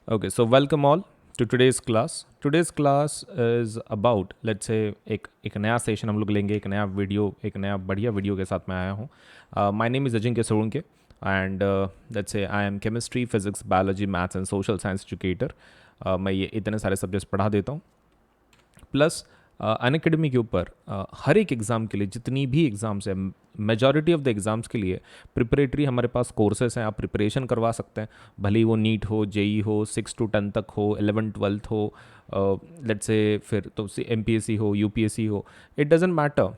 Okay, so welcome all to today's class. Today's class is about, let's say, एक नया session हम लोग लेंगे, एक नया वीडियो, एक नया बढ़िया वीडियो के साथ मैं आया हूँ. My name is Ajinkya Solanke and let's say I am chemistry, physics, biology, maths and social science educator. मैं ये इतने सारे सब्जेक्ट्स पढ़ा देता हूँ. प्लस अनअकैडमी के ऊपर हर एक एग्ज़ाम के लिए जितनी भी एग्ज़ाम्स है, मेजॉरिटी ऑफ द एग्ज़ाम्स के लिए प्रिपरेटरी हमारे पास कोर्सेस हैं. आप प्रिपरेशन करवा सकते हैं, भले ही वो नीट हो, जेई हो, 6 to 10 तक हो, 11th 12th हो, लेट्स से फिर तो एमपीएससी हो, यूपीएससी हो, इट डजेंट मैटर.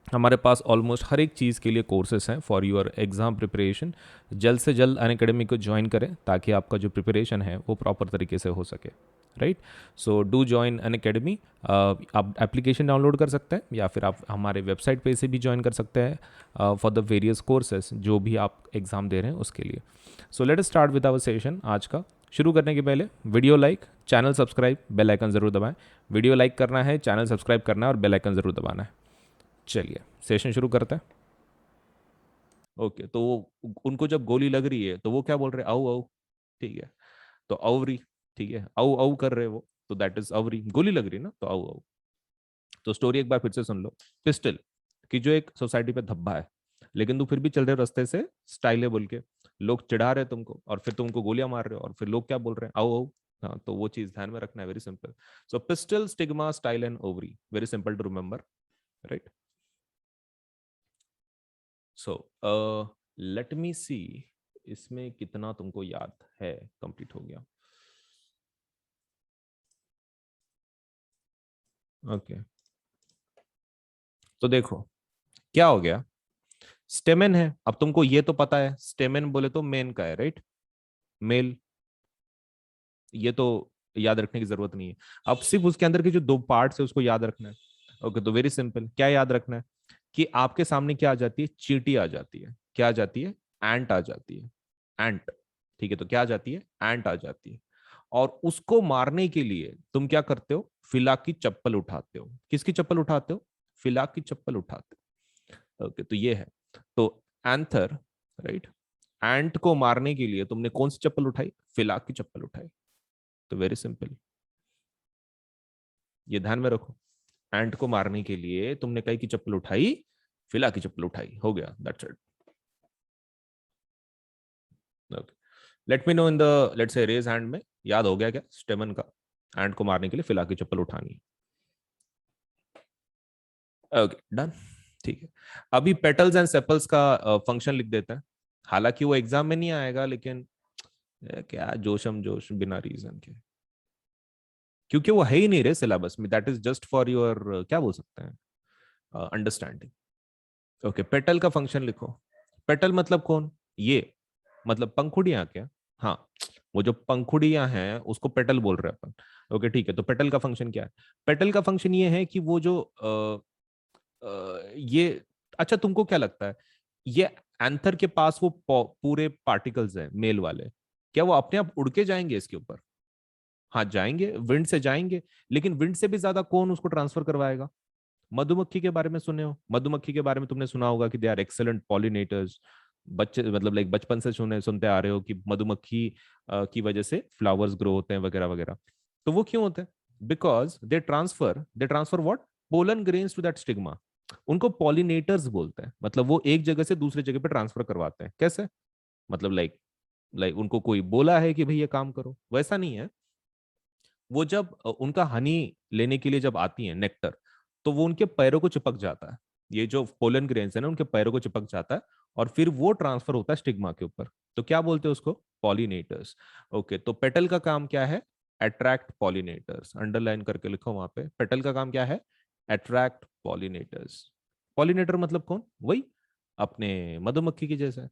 हमारे पास ऑलमोस्ट हर एक चीज़ के लिए कोर्सेस हैं फॉर योर एग्ज़ाम प्रिपरेशन. जल्द से जल्द अनअकैडमी को ज्वाइन करें ताकि आपका जो प्रिपरेशन है वो प्रॉपर तरीके से हो सके. Right, so do join Unacademy. आप एप्लीकेशन डाउनलोड कर सकते हैं या फिर आप हमारे वेबसाइट पे से भी ज्वाइन कर सकते हैं फॉर द वेरियस कोर्सेज जो भी आप एग्ज़ाम दे रहे हैं उसके लिए. So let us start with our session. आज का शुरू करने के पहले video like, channel subscribe, bell icon ज़रूर दबाएं. वीडियो लाइक करना है, चैनल सब्सक्राइब करना है और बेल आइकन ज़रूर दबाना है. चलिए सेशन शुरू करते हैं. ओके, तो उनको जब गोली लग रही है तो वो क्या बोल रहे हैं? औ औ. ठीक है, तो अवरी. ठीक है, औ औ कर रहे हैं वो, तो दैट इज अवरी. गोली लग रही है ना, तो औ औ. तो स्टोरी एक बार फिर से सुन लो. पिस्टल की जो एक सोसाइटी पे धब्बा है, लेकिन तू फिर भी चल रहे रास्ते से स्टाइल है बोल के. लोग चिढ़ा रहे तुमको और फिर तुमको गोलियां मार रहे हो और फिर लोग क्या बोल रहे हैं? औ औ. हाँ, तो वो चीज ध्यान में रखना है. Very simple. So pistil, stigma, style and ovary, very simple to remember. Right. So let me see इसमें कितना तुमको याद है. कंप्लीट हो गया. ओके, तो देखो क्या हो गया. स्टेमेन है. अब तुमको ये तो पता है, स्टेमेन बोले तो मेन का है, राइट? मेल. ये तो याद रखने की जरूरत नहीं है. अब सिर्फ उसके अंदर के जो दो पार्ट्स है उसको याद रखना है. ओके, तो वेरी सिंपल. क्या याद रखना है कि आपके सामने क्या आ जाती है? चींटी आ जाती है. क्या आ जाती है? एंट आ जाती है. एंट. ठीक है, तो क्या आ जाती है? एंट आ जाती है. और उसको मारने के लिए तुम क्या करते हो? फिला की चप्पल उठाते हो. किसकी चप्पल उठाते हो? फिला की चप्पल उठाते हो. ओके, तो ये है. तो एंथर, राइट, एंट को मारने के लिए तुमने कौन सी चप्पल उठाई? फिला की चप्पल उठाई. तो वेरी सिंपल, ये ध्यान में रखो. एंट को मारने के लिए तुमने कई की चप्पल उठाई? फिला की चप्पल उठाई. हो गया, that's it. Okay, let me know in the, let's say raise hand में याद हो गया क्या स्टेमन का एंट को मारने के लिए फिला की चप्पल उठानी. Okay, done. ठीक है, अभी पेटल्स एंड सेपल्स का फंक्शन लिख देते हैं. हालांकि वो एग्जाम में नहीं आएगा, लेकिन क्या जोशम जोश बिना रीजन के, क्योंकि वो है ही नहीं रे सिलेबस में. That is just for your, क्या बोल सकते हैं, अंडरस्टैंडिंग. ओके, पेटल का फंक्शन लिखो. पेटल मतलब कौन? ये मतलब पंखुड़ियां क्या? हाँ, वो जो पंखुड़ियां हैं उसको पेटल बोल रहे हैं अपन. ओके, ठीक है, तो पेटल का फंक्शन क्या है? पेटल का फंक्शन ये है कि वो जो ये, अच्छा तुमको क्या लगता है, ये एंथर के पास वो पूरे पार्टिकल्स हैं मेल वाले, क्या वो अपने आप उड़ के जाएंगे इसके ऊपर? हाँ जाएंगे, विंड से जाएंगे. लेकिन विंड से भी ज्यादा कौन उसको ट्रांसफर करवाएगा? मधुमक्खी के बारे में सुने हो? मधुमक्खी के बारे में तुमने सुना होगा कि दे आर एक्सेलेंट पॉलिनेटर्स. बच्चे मतलब लाइक बचपन से सुनते आ रहे हो कि मधुमक्खी की वजह से फ्लावर्स ग्रो होते हैं वगैरह वगैरह. तो वो क्यों होते हैं? Because they transfer what? Pollen grains to that stigma. उनको पॉलिनेटर्स बोलते हैं. मतलब वो एक जगह से दूसरी जगह पे ट्रांसफर करवाते हैं. कैसे? मतलब लाइक लाइक उनको कोई बोला है कि भाई ये काम करो, वैसा नहीं है. वो जब उनका हनी लेने के लिए जब आती है, नेक्टर, तो वो उनके पैरों को चिपक जाता है. ये जो पोलन ग्रेन्स है ना, उनके पैरों को चिपक जाता है और फिर वो ट्रांसफर होता है स्टिग्मा के ऊपर. तो क्या बोलते हैं उसको? पॉलिनेटर्स. ओके, तो पेटल का काम क्या है? Attract pollinators. अंडरलाइन करके लिखो वहां पे. पेटल का काम क्या है? Attract pollinators. पॉलिनेटर मतलब कौन? वही अपने मधुमक्खी की जैसा.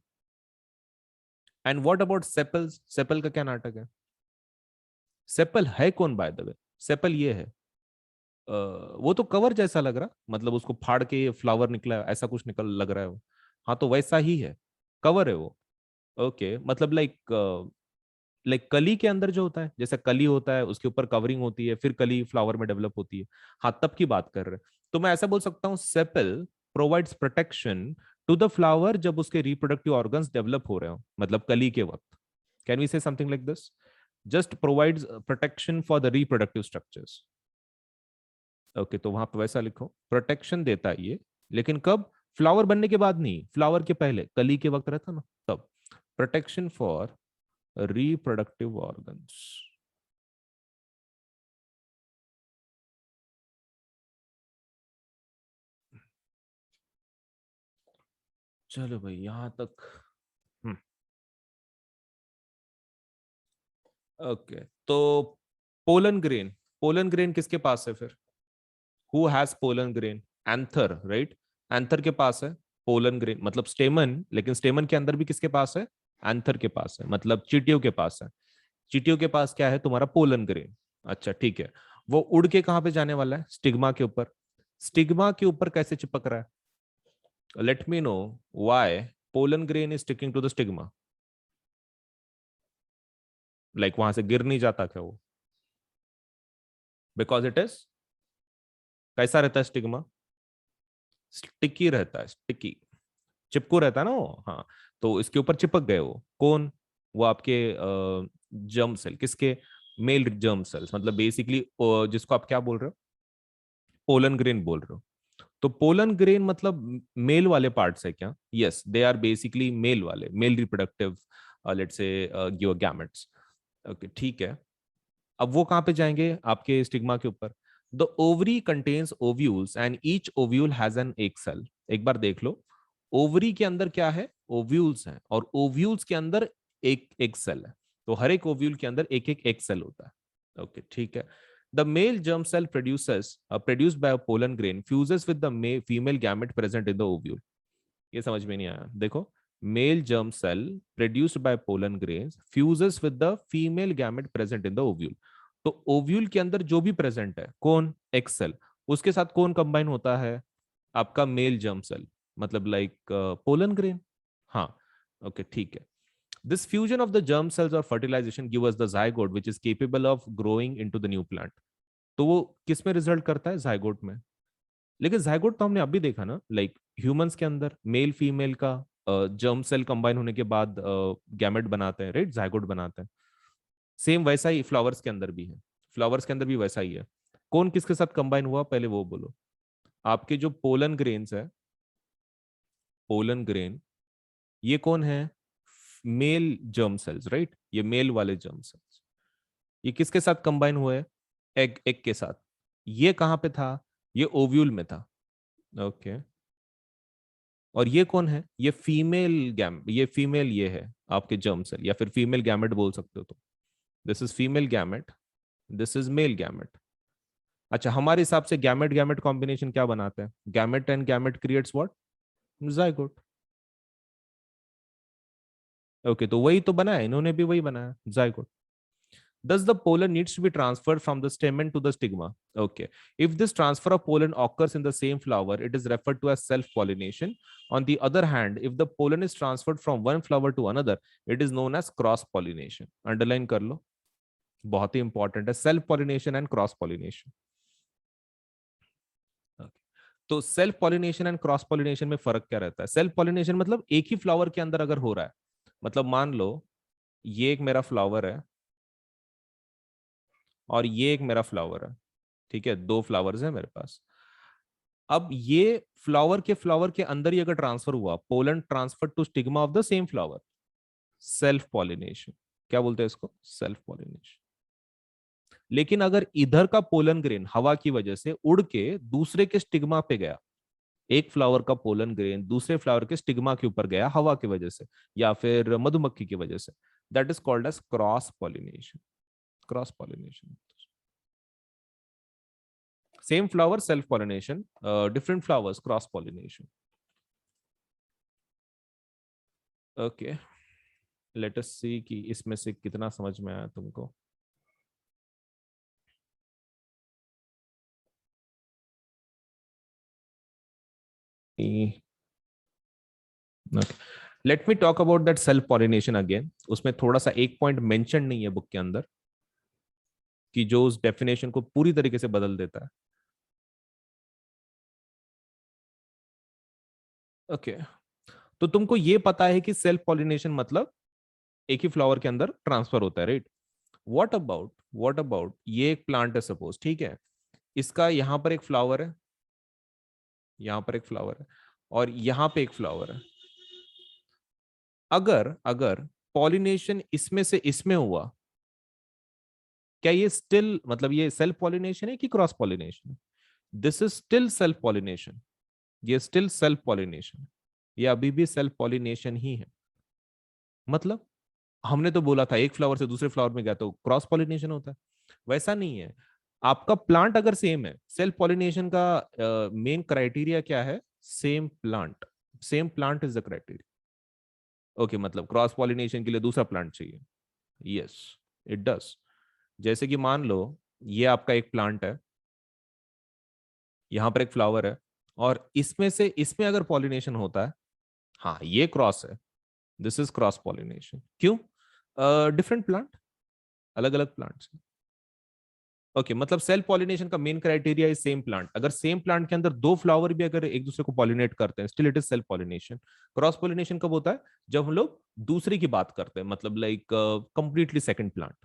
And what about sepals? Sepal का क्या नाटक है? सेपल है कौन बाय द वे? सेपल ये है, वो तो कवर जैसा लग रहा, मतलब उसको फाड़ के फ्लावर निकला है, ऐसा कुछ निकल लग रहा है वो. हाँ, तो वैसा ही है, कवर है वो. ओके, मतलब लाइक लाइक कली के अंदर जो होता है, जैसे कली होता है उसके ऊपर कवरिंग होती है, फिर कली फ्लावर में डेवलप होती है. हाँ, तब की बात कर रहे हैं. तो मैं ऐसा बोल सकता हूँ, sepal provides protection to the flower जब उसके रिप्रोडक्टिव ऑर्गन्स डेवलप हो रहे हो, मतलब कली के वक्त. Can we say something like this? Just provides protection for the reproductive structures. Okay, तो वहां पे वैसा लिखो, प्रोटेक्शन देता है ये, लेकिन कब? फ्लावर बनने के बाद नहीं, फ्लावर के पहले, कली के वक्त रहता ना तब। Protection for reproductive organs. चलो भाई यहां तक। ओके, तो पोलन ग्रेन, पोलन ग्रेन किसके पास है फिर? Who has pollen grain? Anther, right? Anther के पास है पोलन ग्रेन, मतलब स्टेमन, लेकिन स्टेमन के अंदर भी किसके पास है? एंथर के पास है, मतलब चींटियों के पास है। चींटियों के पास क्या है? तुम्हारा पोलन ग्रेन। अच्छा ठीक है, वो उड़ के कहां पे जाने वाला है? स्टिग्मा के ऊपर। स्टिग्मा के ऊपर कैसे चिपक रहा है? Let me know why pollen grain is sticking to the stigma. Like वहां से गिर नहीं जाता क्या वो? बिकॉज इट इज, कैसा रहता है स्टिग्मा? स्टिकी रहता है, स्टिकी, चिपकू रहता है ना वो, हाँ। तो इसके ऊपर चिपक गए वो कौन? वो आपके जर्म सेल, किसके? मेल जर्म सेल्स, मतलब बेसिकली जिसको आप क्या बोल रहे हो? पोलन ग्रेन बोल रहे हो। तो पोलन ग्रेन मतलब मेल वाले पार्ट्स है क्या? Yes, they are basically male वाले, male reproductive, let's say give gametes. Okay ठीक है, अब वो कहां पे जाएंगे? आपके स्टिग्मा के ऊपर। The ovary contains ovules and each ovule has an egg cell. एक बार देख लो, ओवरी के अंदर क्या है? ओव्यूल्स हैं, और ओव्यूल्स के अंदर एक एग सेल है। तो हर एक ओव्यूल के अंदर एक एक एग सेल होता है। ओके ठीक है। The male germ cell produced by a pollen grain fuses with the female gamete present in the ovule। ये समझ में नहीं आया, देखो। Male germ cell produced by pollen grains fuses with the female gamete present in the ovule। तो ovule के अंदर जो भी प्रेजेंट है, कौन? एक्स सेल, उसके साथ कौन कंबाइन होता है? आपका मेल germ cell, मतलब लाइक पोलन ग्रेन। हाँ, ओके ठीक है। This fusion of the germ cells or fertilization give us the zygote which is capable of growing into the new plant। तो वो किस में रिजल्ट करता है? जायगोट में। लेकिन जायगोट तो हमने अभी देखा ना, लाइक ह्यूमंस के अंदर मेल फीमेल का जर्म सेल कंबाइन होने के बाद गैमेट बनाते हैं, राइट? जायगोट बनाते हैं। सेम वैसा ही फ्लावर्स के अंदर भी है, फ्लावर्स के अंदर भी वैसा ही है। कौन किसके साथ कंबाइन हुआ, पहले वो बोलो। आपके जो पोलन ग्रेन्स है, पोलन ग्रेन, ये कौन है? Male germ cells, right? ये मेल वाले जर्म सेल्स, ये किसके साथ कंबाइन हुए? एग, एग के साथ। ये कहां पे था? ये ओव्यूल में था। ओके, और ये कौन है? ये फीमेल ये फीमेल, ये है आपके जर्म सेल, या फिर फीमेल गैमेट बोल सकते हो। तो this is female gamete, this is male gamete. अच्छा, हमारे हिसाब से गैमेट गैमेट कॉम्बिनेशन क्या बनाते हैं? Gamete and gamete creates what? Zygote. Okay, तो वही तो बनाया, इन्होंने भी वही बनाया, zygote. Thus, the pollen needs to be transferred from the stamen to the stigma. Okay. If this transfer of pollen occurs in the same flower, it is referred to as self-pollination. On the other hand, if the pollen is transferred from one flower to another, it is known as cross-pollination. Underline कर लो, बहुत ही important है, self pollination and cross pollination. तो self pollination and cross pollination में फर्क क्या रहता है? सेल्फ पॉलिनेशन मतलब एक ही फ्लावर के अंदर अगर हो रहा है, मतलब मान लो ये एक मेरा फ्लावर है और ये एक मेरा फ्लावर है, ठीक है, दो फ्लावर्स हैं मेरे पास। अब ये फ्लावर के अंदर ही अगर ट्रांसफर हुआ, pollen transfer to stigma of the same flower, self pollination. क्या बोलते हैं इसको? Self pollination. लेकिन अगर इधर का पोलन ग्रेन हवा की वजह से उड़ के दूसरे के स्टिग्मा पे गया, एक फ्लावर का पोलन ग्रेन दूसरे फ्लावर के स्टिग्मा के ऊपर गया हवा की वजह से या फिर मधुमक्खी की वजह से, that is called as cross pollination. Cross pollination. Same flower self pollination, different flowers cross pollination. Okay, let us see कि इसमें से कितना समझ में आया तुमको। Okay, let me talk about that self pollination again. उसमें थोड़ा सा एक पॉइंट मेंशन नहीं है बुक के अंदर, कि जो उस डेफिनेशन को पूरी तरीके से बदल देता है। ओके तो तुमको ये पता है कि सेल्फ पॉलिनेशन मतलब एक ही फ्लावर के अंदर ट्रांसफर होता है, राइट? व्हाट अबाउट ये एक प्लांट है सपोज, ठीक है, इसका यहाँ पर एक फ्लावर है, यहाँ पर एक फ्लावर है, और यहाँ पे एक फ्लावर है। अगर अगर पॉलिनेशन इसमें से इसमें हुआ, क्या ये स्टिल मतलब ये सेल्फ पॉलिनेशन है कि क्रॉस पॉलिनेशन है? This is still self pollination, ये स्टिल सेल्फ पॉलिनेशन, ये अभी भी सेल्फ पॉलिनेशन ही है। मतलब हमने तो बोला था एक फ्लावर से दूसरे फ्लावर में गया तो क्रॉस पॉलिनेशन होता है, वैसा नहीं है। आपका प्लांट अगर सेम है, सेल्फ पॉलिनेशन का मेन क्राइटेरिया क्या है? Same plant, same plant is the criteria. Okay, मतलब क्रॉस पॉलिनेशन के लिए दूसरा प्लांट चाहिए। Yes, it does. जैसे कि मान लो ये आपका एक प्लांट है, यहां पर एक फ्लावर है, और इसमें से इसमें अगर पॉलिनेशन होता है, हाँ ये क्रॉस है, दिस इज क्रॉस पॉलिनेशन। क्यों? डिफरेंट प्लांट, अलग अलग प्लांट्स। ओके, मतलब सेल्फ पॉलिनेशन का main criteria is same plant. अगर सेम प्लांट के अंदर दो फ्लावर भी अगर एक दूसरे को पॉलिनेट करते हैं, still it is self pollination. Cross pollination कब होता है? जब हम लोग दूसरी की बात करते हैं, मतलब लाइक कंप्लीटली सेकंड प्लांट।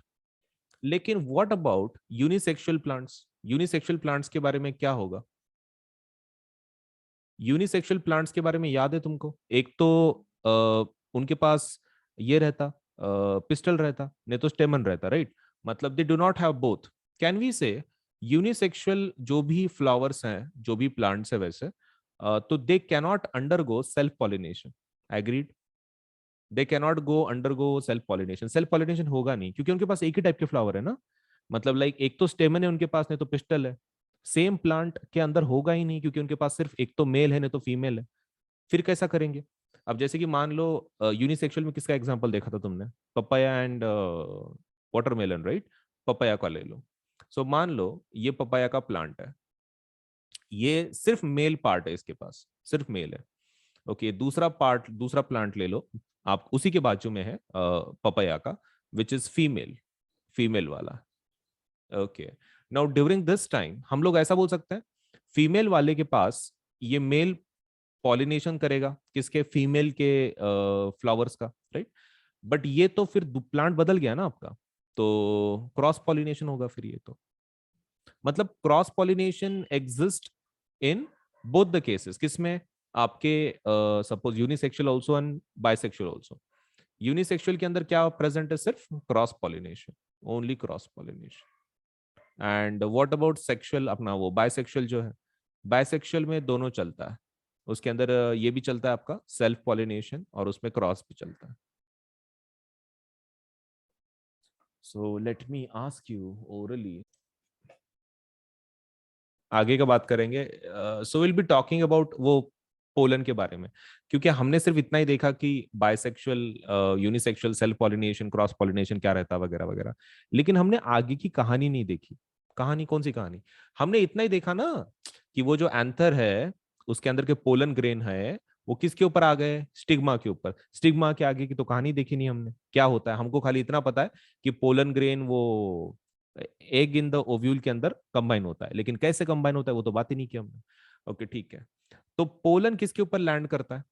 लेकिन what about unisexual plants? Unisexual plants के बारे में क्या होगा? यूनिसेक्सुअल प्लांट्स के बारे में याद है तुमको? एक तो उनके पास ये रहता, पिस्टल रहता, नहीं तो स्टेमन रहता, राइट? मतलब they do not have both. Can we say unisexual जो भी फ्लावर्स हैं, जो भी प्लांट्स है वैसे, तो they cannot undergo self pollination. Agreed? They cannot go undergo self pollination. Self pollination होगा नहीं क्योंकि उनके पास एक ही टाइप के फ्लावर है ना। मतलब लाइक एक तो स्टेमन है उनके पास, नहीं तो पिस्टल है। सेम प्लांट के अंदर होगा ही नहीं क्योंकि उनके पास सिर्फ एक तो मेल है नहीं तो फीमेल है। फिर कैसा करेंगे? अब जैसे कि मान लो यूनिसेक्सुअल में किसका एग्जांपल देखा था तुमने? Papaya and watermelon, right? Papaya का ले लो। सो मान लो ये पपाया का प्लांट है, ये सिर्फ मेल पार्ट है, इसके पास सिर्फ मेल है। ओके, दूसरा पार्ट, दूसरा प्लांट ले लो आप, उसी के बाजू में है पपाया का, विच इज फीमेल, फीमेल वाला। Okay, now during this time हम लोग ऐसा बोल सकते हैं, फीमेल वाले के पास ये मेल पॉलिनेशन करेगा किसके? फीमेल के फ्लावर्स का, राइट? बट ये तो फिर प्लांट बदल गया ना आपका, तो क्रॉस पॉलिनेशन होगा फिर ये तो। मतलब cross pollination exist in both the cases. किसमें? आपके suppose unisexual also and bisexual also. Unisexual के अंदर क्या प्रेजेंट है? सिर्फ cross pollination, only cross pollination. And what about sexual, अपना वो बाइसेक्सुअल जो है, बाइसेक्सुअल में दोनों चलता है। उसके अंदर ये भी चलता है आपका सेल्फ पॉलिनेशन, और उसमें क्रॉस भी चलता है। सो let me ask you orally, आगे का बात करेंगे। So will be talking about वो पोलन के बारे में, क्योंकि हमने सिर्फ इतना ही देखा कि bisexual, unisexual, self pollination, cross pollination क्या रहता वगैरह वगैरह, लेकिन हमने आगे की कहानी नहीं देखी। कहानी कौन सी कहानी? हमने इतना ही देखा ना कि वो जो एंथर है उसके अंदर के पोलन ग्रेन है, वो किसके ऊपर आ गए? स्टिग्मा के ऊपर। स्टिग्मा के आगे की तो कहानी देखी नहीं हमने, क्या होता है। हमको खाली इतना पता है कि पोलन ग्रेन वो एग इन द ओव्यूल के अंदर कंबाइन होता है, लेकिन कैसे कंबाइन होता है वो तो बात ही नहीं की हमने। ओके, ठीक है। तो पोलन किसके ऊपर लैंड करता है?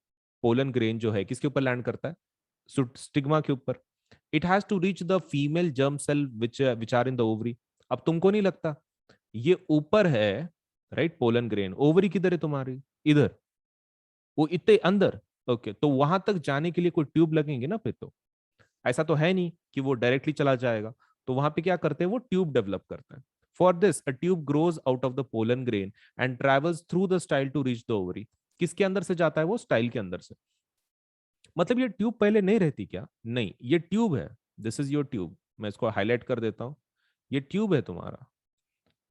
पोलन ग्रेन जो है किसके ऊपर लैंड करता है? स्टिग्मा के ऊपर। It has to reach the female germ cell which are in the ovary. अब तुमको नहीं लगता ये ऊपर है, राइट? पोलन ग्रेन, ओवरी किधर है तुम्हारी? इधर, वो इतने अंदर। ओके, तो वहां तक जाने के लिए कोई ट्यूब लगेंगे ना फिर तो। ऐसा तो है नहीं कि वो डायरेक्टली चला जाएगा। तो वहां पे क्या करते हैं? वो ट्यूब डेवलप करते हैं। For this a tube grows out of the pollen grain and travels through the style to reach the ovary. किसके अंदर से जाता है? वो स्टाइल के अंदर से। मतलब ये ट्यूब पहले नहीं रहती क्या? नहीं, ये ट्यूब है। दिस इज योर ट्यूब, मैं इसको हाईलाइट कर देता हूं। ये ट्यूब है तुम्हारा।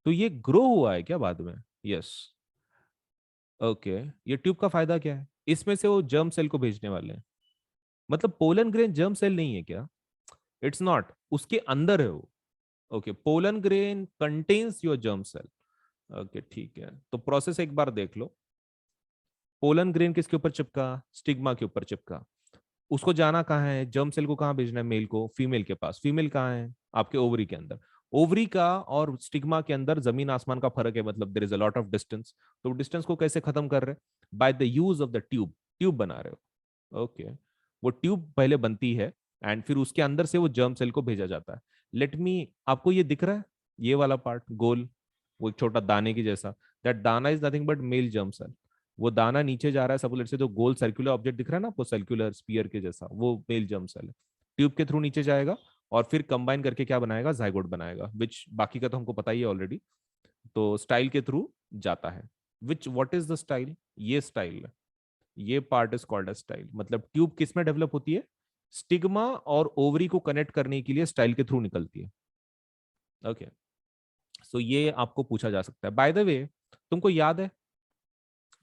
तो ये ग्रो हुआ है क्या बाद में? यस। ओके, ये ट्यूब का फायदा क्या है? इसमें से वो जर्म सेल को भेजने वाले हैं। मतलब पोलन ग्रेन जर्म सेल नहीं है क्या? इट्स नॉट, उसके अंदर है वो। Okay, pollen grain contains your germ cell. Okay, ठीक है, तो प्रोसेस एक बार देख लो। पोलन ग्रेन किसके ऊपर चिपका? स्टिग्मा के ऊपर चिपका। उसको जाना कहाँ है? जर्म सेल को कहाँ भेजना है? मेल को फीमेल के पास। फीमेल कहाँ है? आपके ओवरी के अंदर। ओवरी का और स्टिग्मा के अंदर जमीन आसमान का फर्क है, मतलब there is a lot of distance. तो डिस्टेंस को कैसे खत्म कर रहे हैं? By the use of the tube. Tube बना रहे हो। ओके, वो ट्यूब पहले बनती है एंड फिर उसके अंदर से वो जर्म सेल को भेजा जाता है। लेट मी, आपको ये दिख रहा है, ये वाला पार्ट गोल, वो एक छोटा दाने की जैसा, दैट दाना is nothing but male germ cell. वो दाना नीचे जा रहा है, सब से जो गोल सर्कुलर ऑब्जेक्ट दिख रहा है ना आपको, सर्कुलर स्पीयर के जैसा, वो मेल जर्म सेल है। ट्यूब के थ्रू नीचे जाएगा और फिर कंबाइन करके क्या बनाएगा, जाइगोट बनाएगा, विच बाकी का तो हमको पता ही है ऑलरेडी। तो स्टाइल के थ्रू जाता है। Which what is the style, ये स्टाइल है, ये part is called as style. मतलब ट्यूब किस में डेवलप होती है, स्टिग्मा और ओवरी को कनेक्ट करने के लिए स्टाइल के थ्रू निकलती है। ओके, सो ये आपको पूछा जा सकता है। बाय द वे, तुमको याद है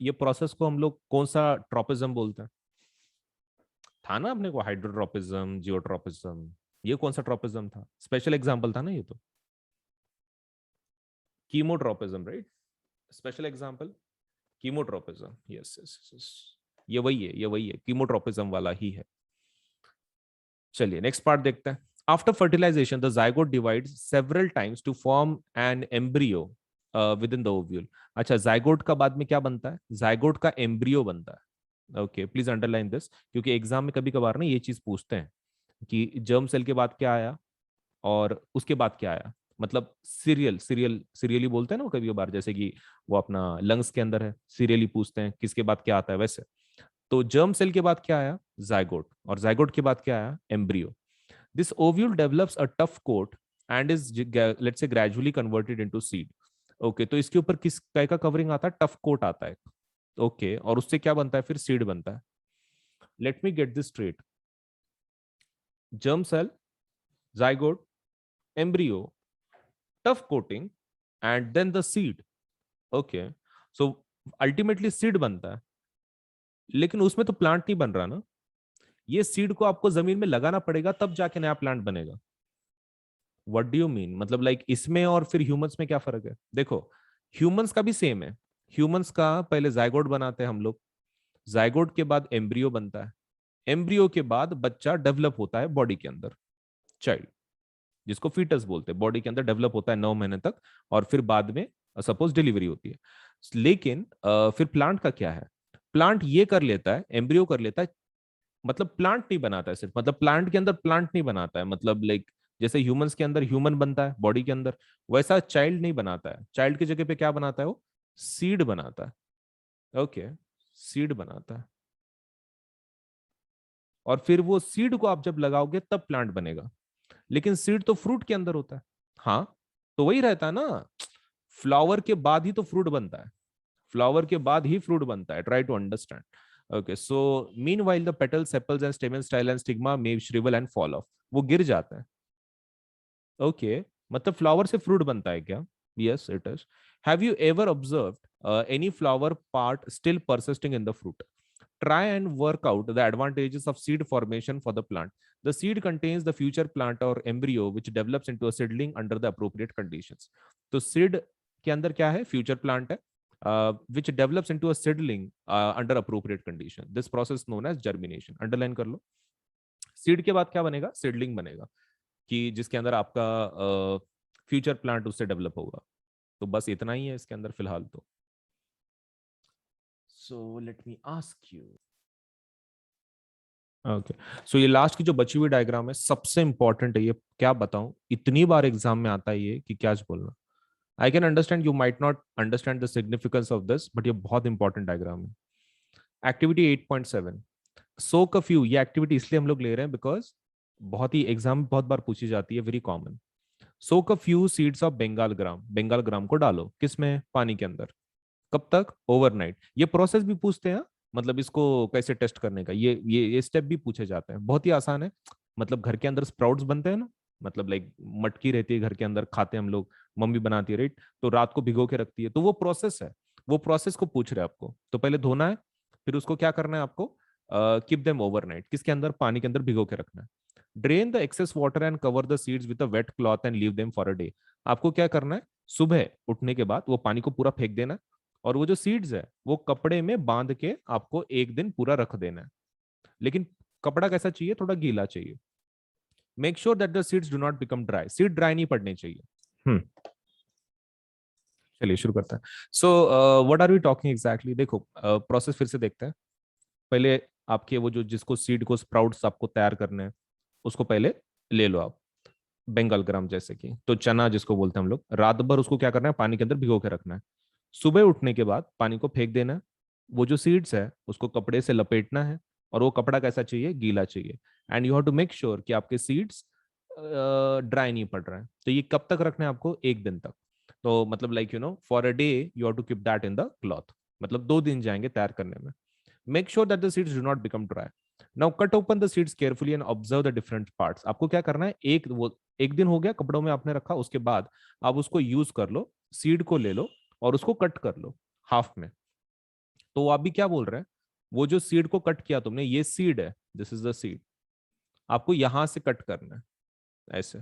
ये प्रोसेस को हम लोग कौन सा ट्रोपिज्म बोलते हैं? था ना अपने को हाइड्रोट्रोपिज्म, जियोट्रोपिज्म, ये कौन सा ट्रोपिज्म था? स्पेशल एग्जांपल था ना ये तो, chemotropism, right? Special example chemotropism, yes yes yes, ये वही है, ये वही है, कीमोट्रोपिज्म वाला ही है। चलिए नेक्स्ट पार्ट देखते हैं। After fertilisation the zygote divides several times to form an embryo within the ovule. अच्छा, जाइगोट का बाद में क्या बनता है? जाइगोट का एम्ब्रियो बनता है। ओके, प्लीज अंडरलाइन दिस, क्योंकि एग्जाम में कभी कभार ना ये चीज पूछते हैं कि जर्म सेल के बाद क्या आया और उसके बाद क्या आया। मतलब सीरियली बोलते हैं ना वो कभी कभार, जैसे कि वो अपना लंग्स के अंदर है, सीरियली पूछते हैं किसके बाद क्या आता है, वैसे। तो जर्म सेल के बाद क्या आया, जाइगोट, और जाइगोट के बाद क्या आया, embryo. This ovule develops a tough coat and is let's say gradually converted into seed. Okay, तो इसके ऊपर किस टाइप का कवरिंग आता है, टफ कोट आता है। ओके, और उससे क्या बनता है, फिर सीड बनता है। Let me get this straight, germ cell, zygote, embryo, tough coating, and then the seed. Okay, so ultimately seed बनता है, लेकिन उसमें तो प्लांट नहीं बन रहा ना। ये सीड को आपको जमीन में लगाना पड़ेगा, तब जाके नया प्लांट बनेगा। व्हाट डू यू मीन, मतलब लाइक इसमें और फिर ह्यूमंस में क्या फर्क है? देखो, ह्यूमंस का भी सेम है। ह्यूमंस का पहले जाइगोट बनाते हैं हम लोग, जाइगोट के बाद एम्ब्रियो बनता है, एम्ब्रियो के बाद बच्चा डेवलप होता है बॉडी के अंदर, चाइल्ड, जिसको फीटस बोलते हैं, बॉडी के अंदर डेवलप होता है 9 महीने तक, और फिर बाद में सपोज डिलीवरी होती है। लेकिन फिर प्लांट का क्या है? प्लांट ये कर लेता है, एम्ब्रियो कर लेता है, मतलब प्लांट नहीं बनाता है सिर्फ, मतलब प्लांट के अंदर प्लांट नहीं बनाता है, मतलब लाइक जैसे ह्यूमंस के अंदर ह्यूमन बनता है बॉडी के अंदर, वैसा चाइल्ड नहीं बनाता है। चाइल्ड की जगह पे क्या बनाता है वो, सीड बनाता है। ओके, सीड बनाता है, और फिर वो सीड को आप जब लगाओगे तब प्लांट बनेगा। लेकिन सीड तो फ्रूट के अंदर होता है। हाँ, तो वही रहता है ना, फ्लावर के बाद ही तो फ्रूट बनता है, फ्लावर के बाद ही फ्रूट बनता है, try to understand. Okay, so meanwhile the petal, sepals and stamen, style and stigma may shrivel and fall off, वो गिर जाता है। ओके, मतलब फ्लावर से फ्रूट बनता है क्या? Yes it is. Have you ever observed any flower part still persisting in the fruit? Try and work out the advantages of seed formation for the plant. The seed contains the future plant or embryo which develops into a seedling under the appropriate conditions. तो seed के अंदर क्या है, future plant है, which develops into a seedling under appropriate condition. This process known as germination. Underline कर लो। Seed के बाद क्या बनेगा, सीडलिंग बनेगा, कि जिसके अंदर आपका फ्यूचर प्लांट उससे डेवलप होगा। तो बस इतना ही है इसके अंदर फिलहाल तो। So let me ask you, okay, so ये लास्ट की जो बची हुई डायग्राम है सबसे इंपॉर्टेंट है, ये क्या बताऊं, इतनी बार एग्जाम में आता है ये कि क्या बोलना। I can understand you might not understand the significance of this, but ये बहुत इंपॉर्टेंट डायग्राम है। एक्टिविटी 8.7, सोक अ फ्यू, ये एक्टिविटी इसलिए हम लोग ले रहे हैं बिकॉज बहुत ही एग्जाम में बहुत बार पूछी जाती है, very common. Soak a few seeds of Bengal gram, Bengal gram को डालो किसमें, पानी के अंदर। कब तक, ओवरनाइट। ये प्रोसेस भी पूछते हैं, मतलब इसको कैसे टेस्ट करने का, ये स्टेप भी पूछे जाते हैं, बहुत ही आसान है। मतलब घर के अंदर स्प्राउट्स बनते हैं ना, मतलब लाइक मटकी रहती है घर के अंदर, खाते हैं हम लोग, मम्मी बनाती है राइट, तो रात को भिगो के रखती है, तो वो प्रोसेस है, वो प्रोसेस को पूछ रहे हैं आपको। तो पहले धोना है, फिर उसको क्या करना है आपको, कीप देम ओवरनाइट, किसके अंदर, पानी के अंदर भिगो के रखना है। Drain the excess water and cover the seeds with a wet cloth and leave them for a day. आपको क्या करना है, सुबह उठने के बाद वो पानी को पूरा फेंक देना है, और वो जो सीड्स है वो कपड़े में बांध के आपको एक दिन पूरा रख देना है। लेकिन कपड़ा कैसा चाहिए, थोड़ा गीला चाहिए। Make sure that the seeds do not become dry, seed dry नहीं पड़ने चाहिए। चलिए शुरू करते हैं। So what are we talking exactly, देखो प्रोसेस फिर से देखते हैं। पहले आपके वो जो जिसको सीड को स्प्राउट्स आपको तैयार करने हैं, उसको पहले ले लो आप। बंगाल ग्राम जैसे कि, तो चना जिसको बोलते हैं हम लोग, रात भर उसको क्या करना है, पानी के अंदर भिगो के रखना है। सुबह उठने के बाद पानी को फेंक देना है। वो जो सीड्स है उसको कपड़े से लपेटना है, और वो कपड़ा कैसा चाहिए, गीला चाहिए। And you have to make sure कि आपके सीड्स ड्राई नहीं पड़ रहे हैं। तो ये कब तक रखना है आपको, एक दिन तक। तो मतलब like for a day you have to keep that in the cloth, मतलब 2 दिन जाएंगे तैयार करने में। Make sure that the seeds do not become dry. Now cut open the seeds carefully and observe the different parts. आपको क्या करना है, एक दिन हो गया कपड़ों में आपने रखा, उसके बाद आप उसको यूज कर लो, सीड को ले लो और उसको कट कर लो हाफ में। तो आप भी क्या बोल रहे हैं, वो जो सीड को कट किया तुमने, ये सीड है, दिस इज द सीड, आपको यहां से कट करना है, ऐसे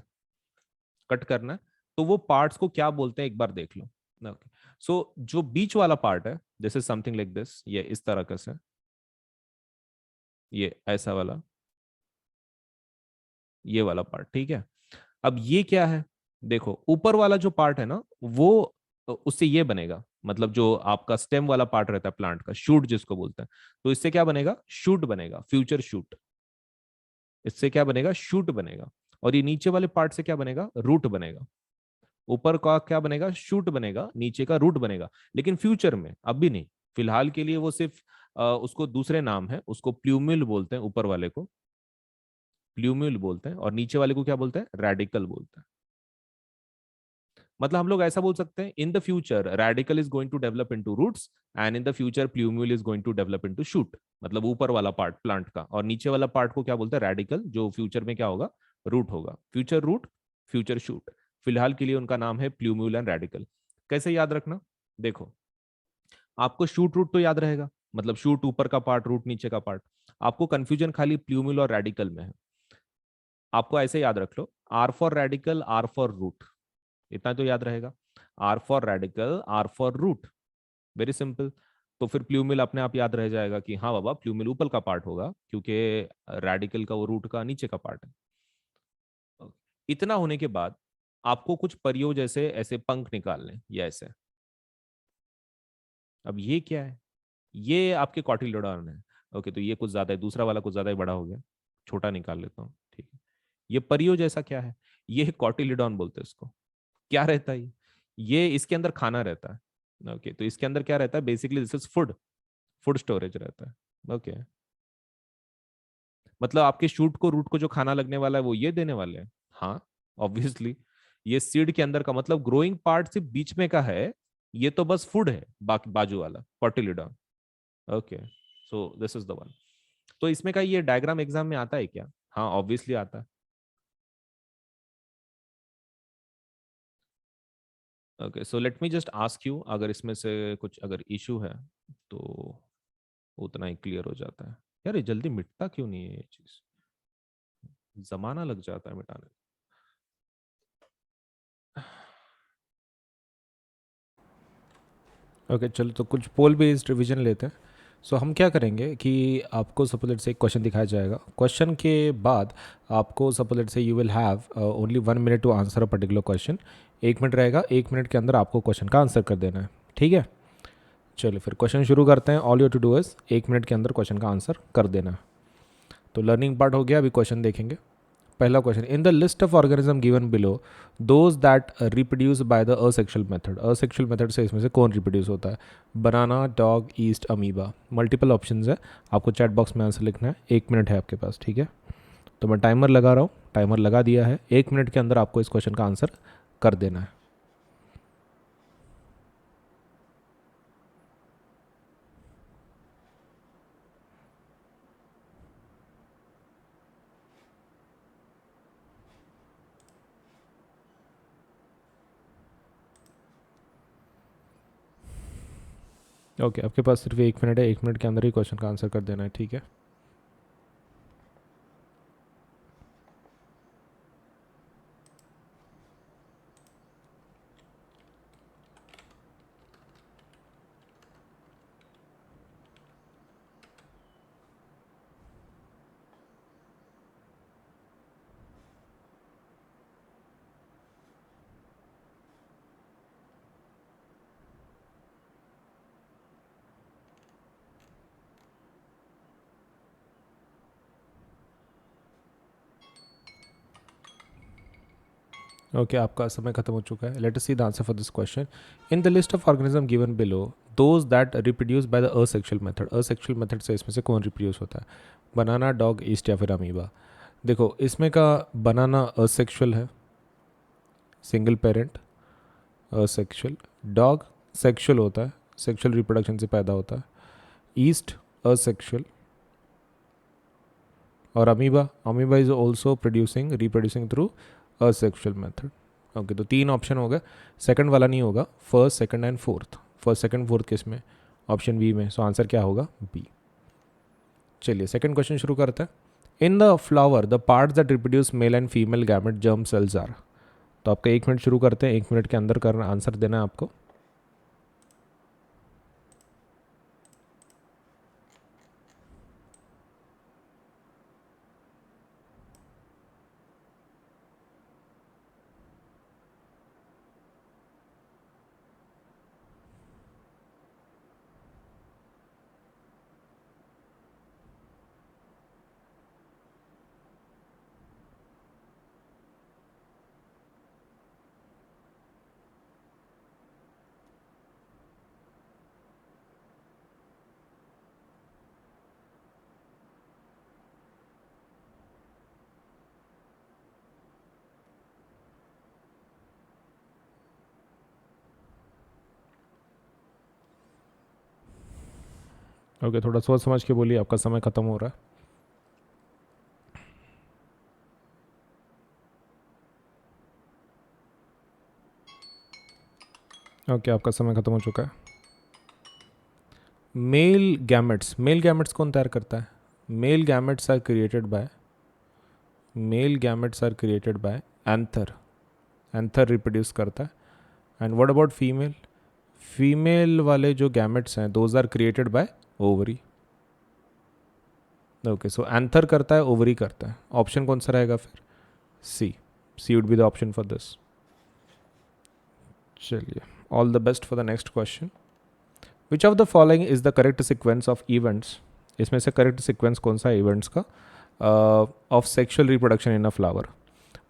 कट करना है। तो वो पार्ट्स को क्या बोलते हैं एक बार देख लो। ओके, सो जो बीच वाला पार्ट है, this is something like this, ये इस तरह का से, ये ऐसा वाला, ये वाला पार्ट, ठीक है। अब ये क्या है, देखो ऊपर वाला जो पार्ट है ना, वो उससे ये बनेगा, मतलब जो आपका स्टेम वाला पार्ट रहता है प्लांट का, शूट जिसको बोलते हैं, तो इससे क्या बनेगा, शूट बनेगा, फ्यूचर शूट। इससे क्या बनेगा, शूट बनेगा। और ये नीचे वाले पार्ट से क्या बनेगा, रूट बनेगा। ऊपर का क्या बनेगा, शूट बनेगा, नीचे का रूट बनेगा। लेकिन फ्यूचर में, अभी नहीं, फिलहाल के लिए वो सिर्फ उसको दूसरे नाम है, उसको प्ल्यूमिल बोलते हैं, ऊपर वाले को प्ल्यूमिल बोलते हैं, और नीचे वाले को क्या बोलते हैं, रेडिकल बोलते हैं। मतलब हम लोग ऐसा बोल सकते हैं, in the future radicle is going to develop into roots, and in the future plumule is going to develop into shoot. मतलब ऊपर वाला पार्ट प्लांट का, और नीचे वाला पार्ट को क्या बोलते हैं, रेडिकल, जो फ्यूचर में क्या होगा, रूट होगा। Future root, future shoot. फिलहाल के लिए उनका नाम है प्ल्यूम्यूल एंड रेडिकल। कैसे याद रखना, देखो आपको शूट रूट तो याद रहेगा, मतलब शूट ऊपर का पार्ट, रूट नीचे का पार्ट। आपको कंफ्यूजन खाली प्ल्यूम्यूल और रेडिकल में है। आपको ऐसे याद रख लो, R for radical, R for root, इतना तो याद रहेगा। R for radical, R for root, very simple. तो फिर प्ल्यूमिल अपने आप याद रह जाएगा कि हाँ बाबा, प्ल्यूमिल ऊपर का पार्ट होगा, क्योंकि रेडिकल का वो रूट का नीचे का पार्ट है। इतना होने के बाद आपको कुछ परियों जैसे ऐसे पंख निकालने, या ऐसे। अब ये क्या है, ये आपके कॉटिलोडॉन है। ओके, तो ये कुछ ज्यादा है, दूसरा वाला कुछ ज्यादा ही बड़ा हो गया, छोटा निकाल लेता हूँ, ठीक है। ये परियो जैसा क्या है, ये कॉटिलिडॉन बोलते हैं इसको। क्या रहता है ये इसके अंदर खाना रहता है। ओके, तो इसके अंदर क्या रहता है, basically this is food, food storage रहता है। ओके, मतलब आपके शूट को, रूट को जो खाना लगने वाला है वो ये देने वाले हैं। हाँ, ऑब्वियसली। ये सीड के अंदर का, मतलब ग्रोइंग पार्ट सिर्फ बीच में का है, ये तो बस फूड है, बाकी बाजू वाला cotyledon. Okay, so this is the one. तो इसमें का ये डायग्राम एग्जाम में आता है क्या, हाँ ऑब्वियसली आता है। Okay, so let me just ask you, अगर इसमें से कुछ अगर इशू है तो उतना ही क्लियर हो जाता है। यार ये जल्दी मिटता क्यों नहीं है ये चीज, जमाना लग जाता है मिटाने में। ओके चलो, तो कुछ पोल बेस्ड रिवीजन लेते हैं। सो हम क्या करेंगे कि आपको सपोज से एक क्वेश्चन दिखाया जाएगा, क्वेश्चन के बाद आपको suppose say you will have only 1 minute to answer a particular question. 1 minute रहेगा, 1 मिनट के अंदर आपको क्वेश्चन का आंसर कर देना है, ठीक है। चलिए फिर क्वेश्चन शुरू करते हैं। All you to do is 1 minute के अंदर क्वेश्चन का आंसर कर देना है। तो लर्निंग पार्ट हो गया, अभी क्वेश्चन देखेंगे। पहला question, in the list of organism given below, those that reproduce by the asexual method, asexual method से इसमें से कौन रिप्रोड्यूस होता है, banana, dog, yeast, amoeba. Multiple options है, आपको चैट बॉक्स में आंसर लिखना है। 1 मिनट है आपके पास, ठीक है। तो मैं टाइमर लगा रहा हूँ, टाइमर लगा दिया है। 1 मिनट के अंदर आपको इस क्वेश्चन का आंसर कर देना है। ओके, आपके पास सिर्फ 1 मिनट है, 1 मिनट के अंदर ही क्वेश्चन का आंसर कर देना है, ठीक है। ओके आपका समय खत्म हो चुका है. Let us see the answer for this question. In the list of organism given below, those that reproduce by the asexual method, asexual method से इसमें से कौन रिप्रोड्यूस होता है? बनाना, डॉग, ईस्ट या फिर अमीबा. देखो इसमें का बनाना असेक्सुअल है, single parent, asexual. Dog sexual होता है, सेक्सुअल रिप्रोडक्शन से पैदा होता है. Yeast asexual. और amoeba, amoeba is also producing, reproducing through asexual method. Okay तो 3 ऑप्शन हो गए. सेकंड वाला नहीं होगा, first second and fourth. First second fourth किस में? ऑप्शन बी में. सो आंसर क्या होगा? बी. चलिए सेकंड क्वेश्चन शुरू करते हैं. In the flower the parts that reproduce male and female gamete germ cells are. तो आपका 1 मिनट शुरू करते हैं. 1 मिनट के अंदर करना, आंसर देना है आपको. ओके थोड़ा सोच समझ के बोलिए, आपका समय खत्म हो रहा है. ओके आपका समय खत्म हो चुका है. मेल गैमेट्स, मेल गैमेट्स कौन तैयार करता है? Male gametes are created by, male gametes are created by anther. Anther reproduce करता है. And what about female? Female वाले जो गैमेट्स हैं those are created by ovary. Okay so anther करता है, ओवरी करता है. ऑप्शन कौन सा रहेगा फिर? C. C would be the option for this. चलिए all the best for the next question. Which of the following is the correct sequence of events? इसमें से करेक्ट सिक्वेंस कौन सा है इवेंट्स का of sexual reproduction in a flower?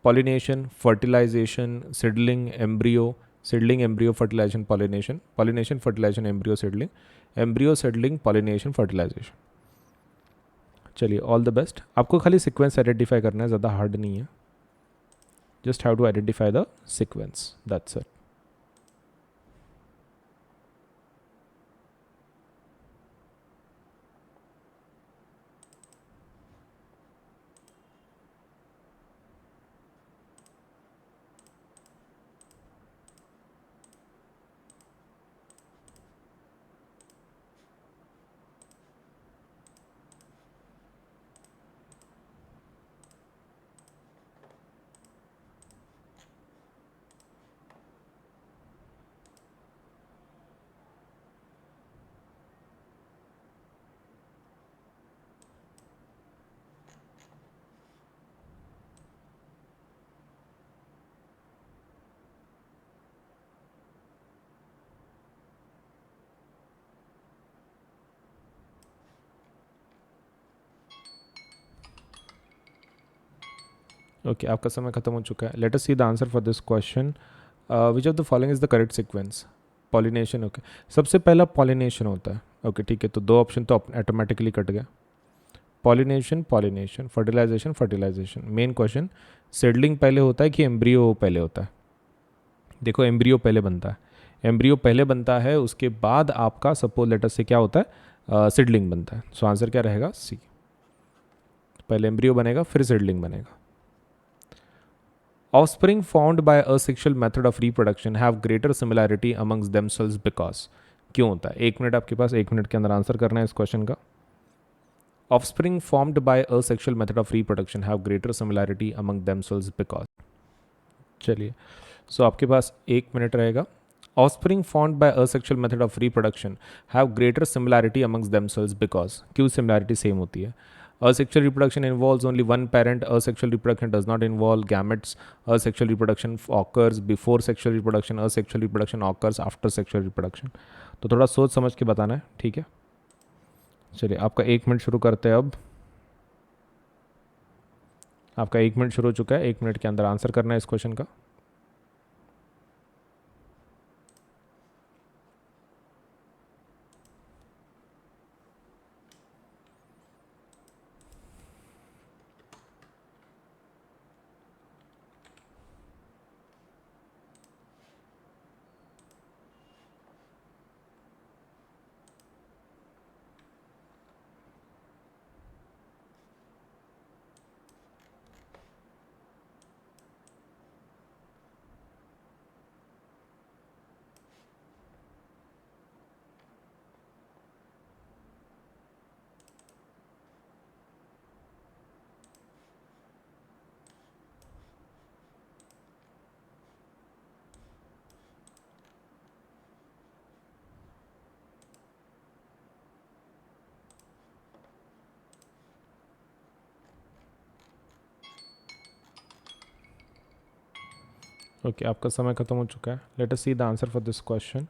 Pollination, fertilisation, seedling, embryo, seedling, embryo, fertilisation, pollination, pollination, fertilisation, embryo, seedling, embryo, seedling, pollination, fertilisation. चलिए all the best. आपको खाली sequence identify करना है, ज़्यादा हार्ड नहीं है. Just have to identify the sequence, that's it. Okay आपका समय खत्म हो चुका है. Let us see the answer for this question. Which of the following is the correct sequence? Pollination. Okay सबसे पहला पॉलिनेशन होता है. ओके ठीक है तो 2 ऑप्शन तो ऑटोमेटिकली कट गया. Pollination, pollination, fertilisation, fertilisation. Main question seedling पहले होता है कि एम्ब्रियो पहले होता है? देखो एम्ब्रियो पहले बनता है. एम्ब्रियो पहले बनता है, उसके बाद आपका सपोज लेटर से क्या होता है, सीडलिंग बनता है. सो आंसर क्या रहेगा? सी. पहले एम्ब्रियो बनेगा फिर सीडलिंग बनेगा. Offspring formed by asexual method of reproduction have greater similarity amongst themselves because. क्यों होता है? 1 मिनट आपके पास, 1 मिनट के अंदर आंसर करना है इस क्वेश्चन का. Offspring formed by asexual method of reproduction have greater similarity among themselves because. चलिए सो आपके पास 1 मिनट रहेगा. Offspring formed by asexual method of reproduction have greater similarity amongst themselves because. क्यों सिमिलैरिटी सेम होती है? Asexual reproduction involves only one parent. Asexual reproduction does not involve gametes. Asexual reproduction occurs before sexual reproduction. Asexual reproduction occurs after sexual reproduction. तो थोड़ा सोच समझ के बताना है, ठीक है. चलिए आपका 1 मिनट शुरू करते हैं अब. आपका 1 मिनट शुरू हो चुका है. 1 मिनट के अंदर आंसर करना है इस क्वेश्चन का. ओके, आपका समय खत्म हो चुका है. Let us see the answer for this question.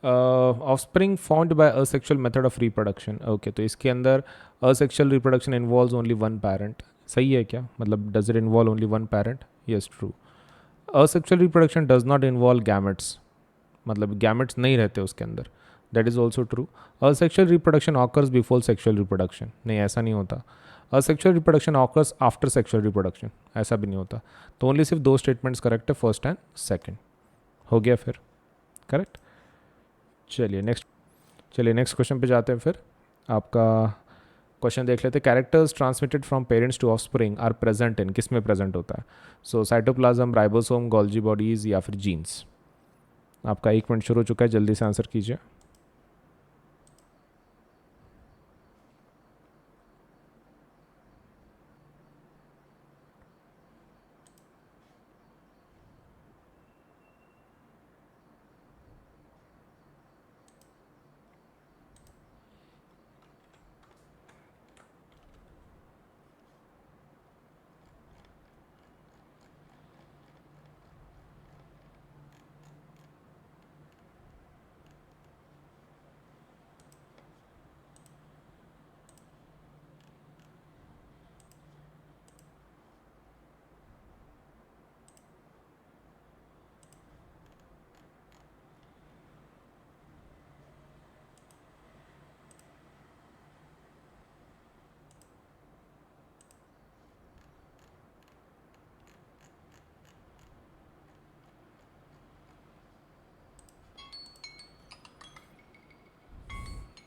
Offspring found by asexual method of reproduction. Okay, तो इसके अंदर asexual reproduction involves only one parent. सही है क्या? मतलब does it involve only one parent? Yes, true. Asexual reproduction does not involve gametes, मतलब gametes नहीं रहते उसके अंदर. That is also true. Asexual reproduction occurs before sexual reproduction. नहीं, ऐसा नहीं होता. Asexual reproduction occurs after sexual reproduction. ऐसा भी नहीं होता. तो ओनली सिर्फ दो स्टेटमेंट्स करेक्ट है, फर्स्ट एंड सेकंड. हो गया फिर करेक्ट. चलिए नेक्स्ट क्वेश्चन पे जाते हैं फिर. आपका क्वेश्चन देख लेते हैं. Characters transmitted from parents to offspring are present in, किस में प्रेजेंट होता है? So cytoplasm, ribosome, Golgi bodies या फिर जीन्स. आपका 1 मिनट शुरू हो चुका है, जल्दी से आंसर कीजिए.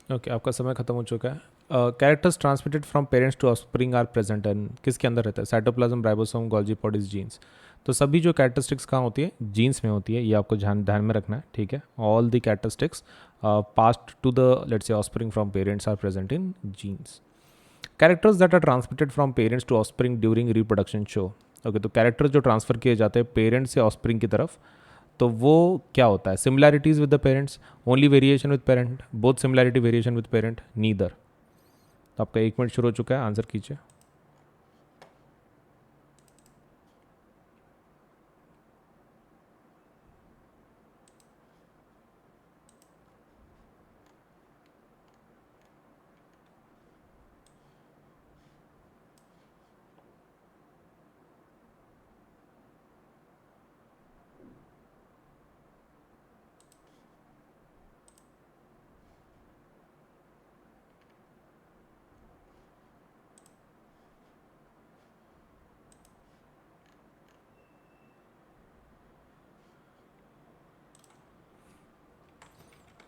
ओके, आपका समय खत्म हो चुका है. Characters transmitted from parents to offspring are present and किसके अंदर रहता है? Cytoplasm, ribosome, Golgi bodies, genes. तो सभी जो कैरेक्टरिस्टिक्स कहाँ होती है? जीन्स में होती है. ये आपको ध्यान ध्यान में रखना है, ठीक है. All the characteristics passed to the let's say offspring from parents are present in genes. Characters that are transmitted from parents to offspring during reproduction show. Okay, तो कैरेक्टर जो ट्रांसफर किए जाते हैं पेरेंट्स से ऑफस्प्रिंग की तरफ, तो वो क्या होता है? Similarities with the parents, only variation with parent, both similarity variation with parent, neither. तो आपका 1 मिनट शुरू हो चुका है, आंसर कीजिए.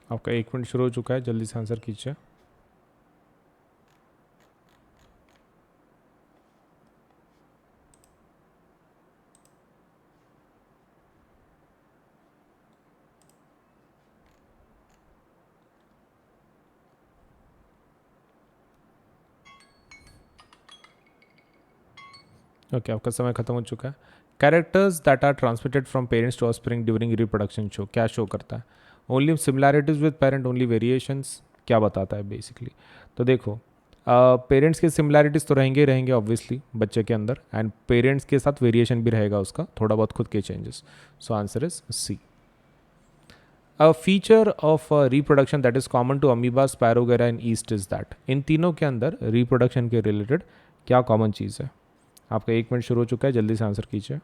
आपका 1 मिनट शुरू हो चुका है, जल्दी से आंसर कीजिए. ओके, आपका समय खत्म हो चुका है. Characters that are transmitted from parents to offspring during reproduction show, क्या शो करता है? Only similarities with parent, only variations, क्या बताता है बेसिकली? तो देखो, पेरेंट्स के सिमिलैरिटीज़ तो रहेंगे ही रहेंगे ऑब्वियसली बच्चे के अंदर, एंड पेरेंट्स के साथ वेरिएशन भी रहेगा उसका, थोड़ा बहुत खुद के changes. So answer is C. A feature of reproduction that is common to amoeba, spirogyra and yeast is that. इन तीनों के अंदर रिप्रोडक्शन के रिलेटेड क्या कॉमन चीज़ है? आपका 1 मिनट शुरू हो चुका है, जल्दी से आंसर कीजिए.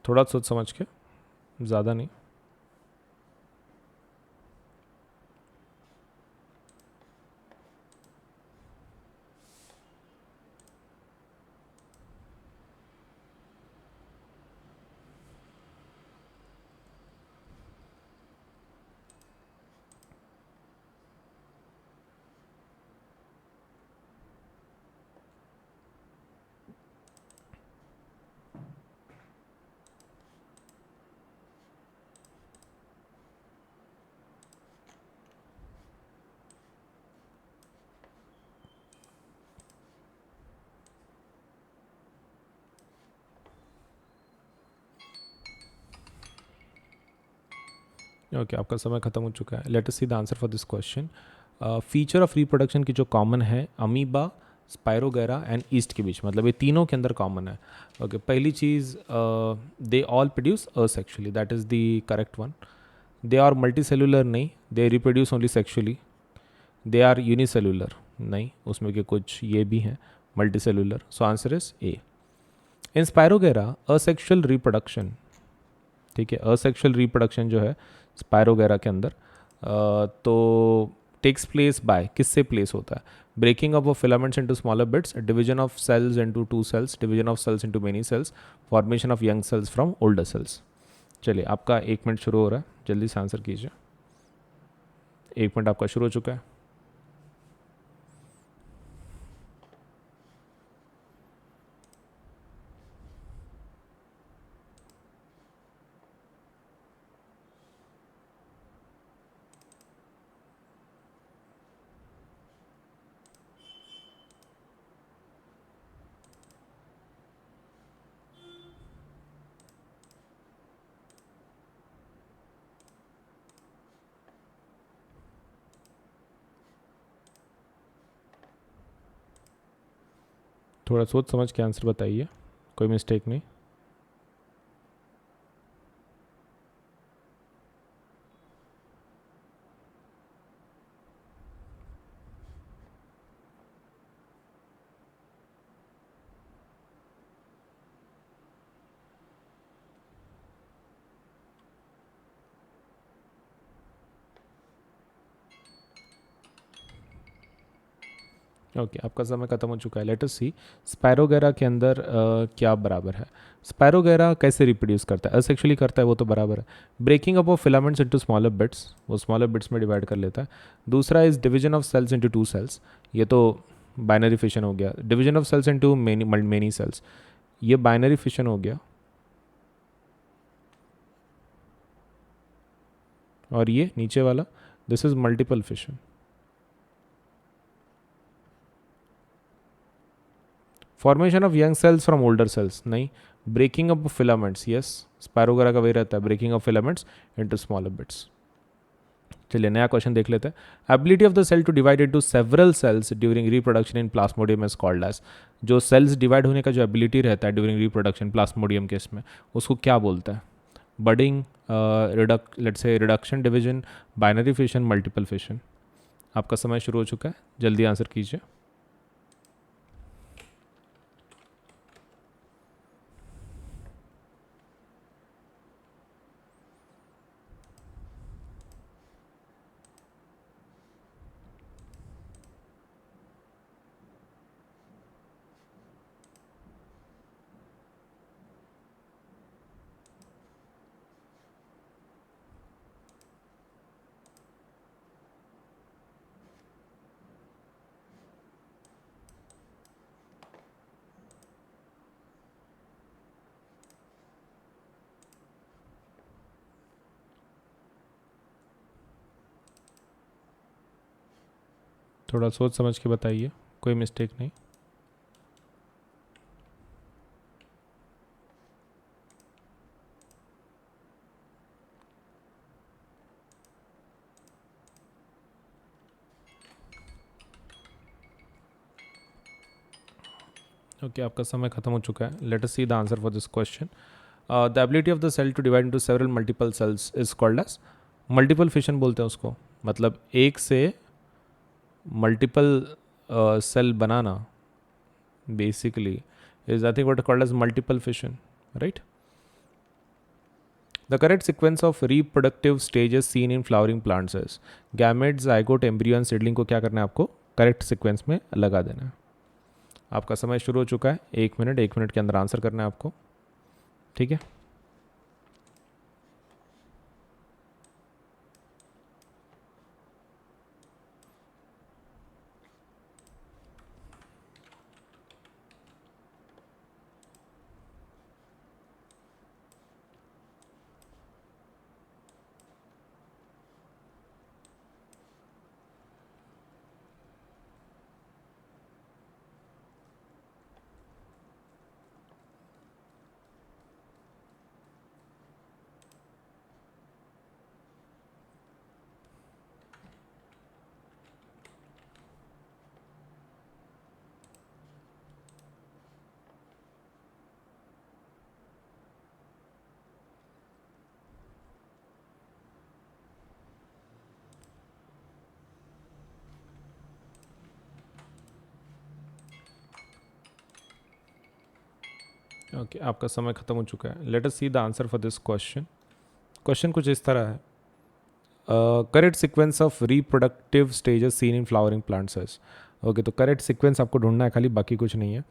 थोड़ा सोच समझ के, ज़्यादा नहीं. ओके, आपका समय खत्म हो चुका है. Let us see the answer for this question. Feature of reproduction की जो कॉमन है अमीबा, स्पायरोगेरा एंड ईस्ट के बीच, मतलब ये तीनों के अंदर कॉमन है. ओके, पहली चीज़, they all produce asexually, that is the correct one. They are multicellular, नहीं. They reproduce only sexually. They are unicellular, नहीं, उसमें के कुछ ये भी हैं multicellular. So answer is A. In spirogyra asexual reproduction, ठीक है, असेक्सुअल रिप्रोडक्शन जो है स्पायरोगेरा के अंदर, तो टेक्स प्लेस बाय, किससे प्लेस होता है? Breaking up of filaments into smaller bits, division of cells into two cells, division of cells into many cells, formation of young cells from older cells. चलिए, आपका 1 minute शुरू हो रहा है, जल्दी से आंसर कीजिए. 1 मिनट आपका शुरू हो चुका है. थोड़ा सोच समझ के आंसर बताइए, कोई मिस्टेक नहीं. ओके, आपका समय खत्म हो चुका है. लेट अस सी स्पायरोगेरा के अंदर क्या बराबर है. स्पायरोगेरा कैसे रिप्रोड्यूस करता है? असेक्सुअली करता है, वो तो बराबर है. Breaking up of filaments into smaller bits, वो स्मॉलर बिट्स में डिवाइड कर लेता है. दूसरा is division of cells into two cells, ये तो बाइनरी फिशन हो गया. Division of cells into many cells, ये बाइनरी फिशन हो गया. और ये नीचे वाला, this is multiple fission. Formation of young cells from older cells, नहीं. Breaking up filaments, yes, spirogyra का वही रहता है, breaking of filaments into smaller bits. चलिए, नया क्वेश्चन देख लेते हैं. Ability of the cell to divide into several cells during reproduction in Plasmodium is called as. जो सेल्स डिवाइड होने का जो एबिलिटी रहता है ड्यूरिंग रिप्रोडक्शन प्लास्मोडियम केस में, उसको क्या बोलते हैं? Budding, let's say reduction, division, binary fission, multiple fission. आपका समय शुरू हो चुका है, जल्दी आंसर कीजिए. थोड़ा सोच समझ के बताइए, कोई मिस्टेक नहीं. ओके, आपका समय खत्म हो चुका है. Let us see the answer for this question. The ability of the cell to divide into several multiple cells is called as multiple fission, बोलते हैं उसको. मतलब एक से मल्टीपल सेल बनाना basically is I think what called as multiple fission, right? The correct sequence of reproductive stages seen in flowering plants is gamete, zygote, embryo and seedling. को क्या करना है आपको? करेक्ट सीक्वेंस में लगा देना है. आपका समय शुरू हो चुका है. 1 मिनट, 1 मिनट के अंदर आंसर करना है आपको, ठीक है. ओके, आपका समय खत्म हो चुका है. Let us see the answer for this question. Question कुछ इस तरह है. Correct sequence of reproductive stages seen in flowering plants है. ओके, तो करेक्ट सीक्वेंस आपको ढूंढना है खाली, बाकी कुछ नहीं है.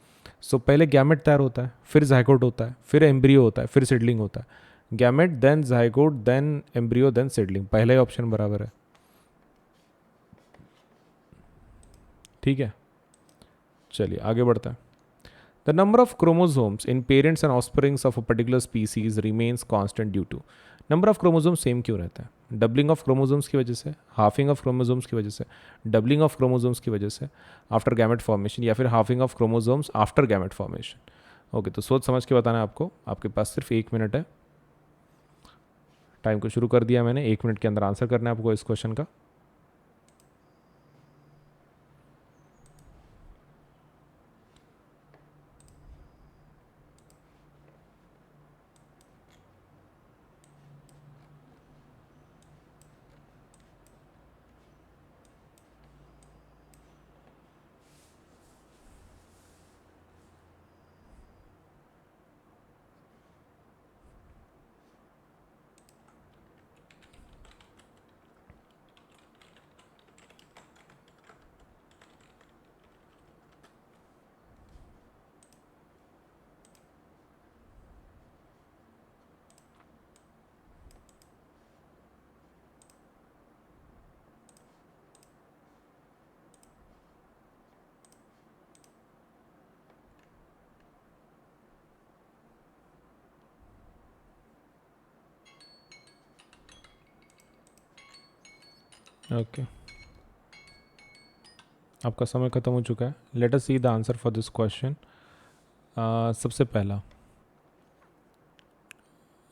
सो पहले गैमेट तैयार होता है, फिर जाइगोट होता है, फिर एम्ब्रियो होता है, फिर सीडलिंग होता है. Gamete then zygote then embryo then seedling. पहला ही ऑप्शन बराबर है. ठीक है, चलिए आगे बढ़ता है. The number of chromosomes in parents and offsprings of a particular species remains constant due to. Number of chromosome same क्यों रहता है? डबलिंग ऑफ क्रोमोसोम्स की वजह से, हाफिंग ऑफ क्रोमोसोम्स की वजह से, डबलिंग ऑफ क्रोमोसोम्स की वजह से, आफ्टर गैमेट फॉर्मेशन, या फिर halving of chromosomes after gamete formation. Okay, तो सोच समझ के बताना है आपको. आपके पास सिर्फ 1 मिनट है. टाइम को शुरू कर दिया मैंने. 1 मिनट के अंदर आंसर करना है आपको इस क्वेश्चन का. ओके, आपका समय खत्म हो चुका है. Let us see the answer for this question. सबसे पहला,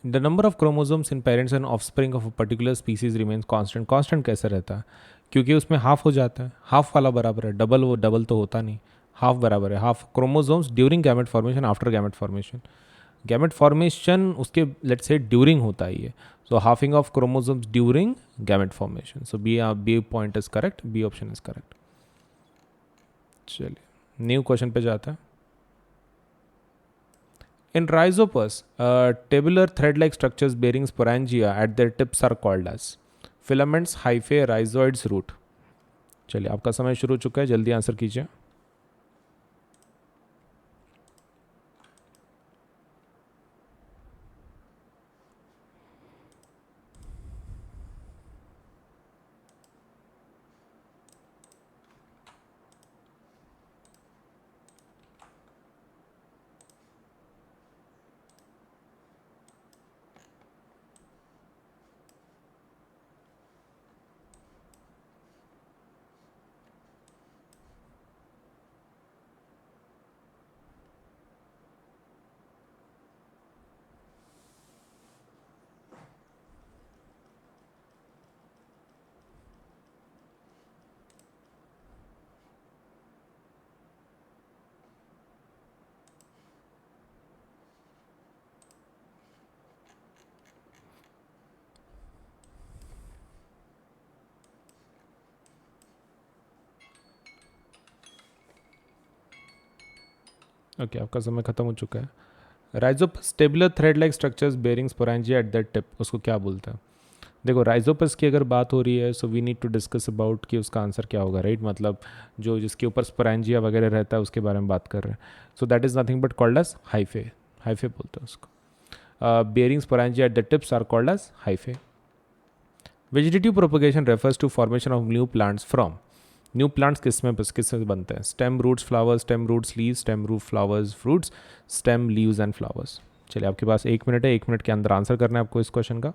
the number of chromosomes in parents and offspring of a particular species remains constant. Constant कैसे रहता है? क्योंकि उसमें हाफ हो जाता है. हाफ वाला बराबर है डबल, वो डबल तो होता नहीं. हाफ बराबर है half chromosomes during gamete formation after gamete formation. Gamete formation उसके लेट्स से ड्यूरिंग होता ही है. So halving of chromosomes during gamete formation. So B point is correct, B option is correct. चलिए न्यू क्वेश्चन पे जाता है. In rhizopus, tabular thread-like structures bearing sporangia at their tips are called as filaments, hyphae, rhizoids, root. चलिए आपका समय शुरू हो चुका है, जल्दी आंसर कीजिए. ओके, आपका समय खत्म हो चुका है. Rhizopus tubular thread like structures bearing sporangia at that tip, उसको क्या बोलते हैं? देखो, राइजोपस की अगर बात हो रही है so we need to discuss about कि उसका आंसर क्या होगा, राइट? मतलब जो जिसके ऊपर स्पोरेंजिया वगैरह रहता है उसके बारे में बात कर रहे हैं. So that is nothing but called as hyphae. Hyphae बोलते हैं उसको. Bearing sporangia at the tips are called as hyphae. Vegetative propagation refers to formation of new plants from. New plants किससे बनते हैं? Stem, roots, flowers, stem, roots, leaves, stem, root, flowers, fruits, stem, leaves and flowers. चलिए आपके पास 1 minute है. 1 minute के अंदर answer करना है आपको इस क्वेश्चन का.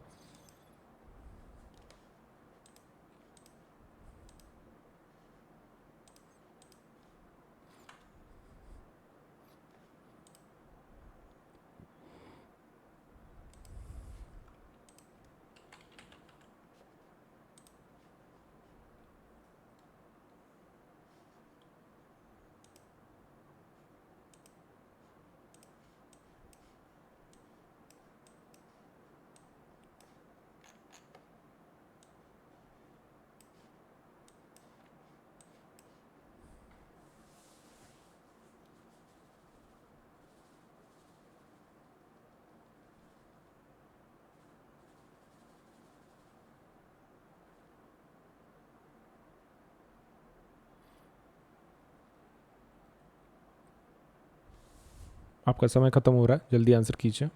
आपका समय ख़त्म हो रहा है, जल्दी आंसर कीजिए।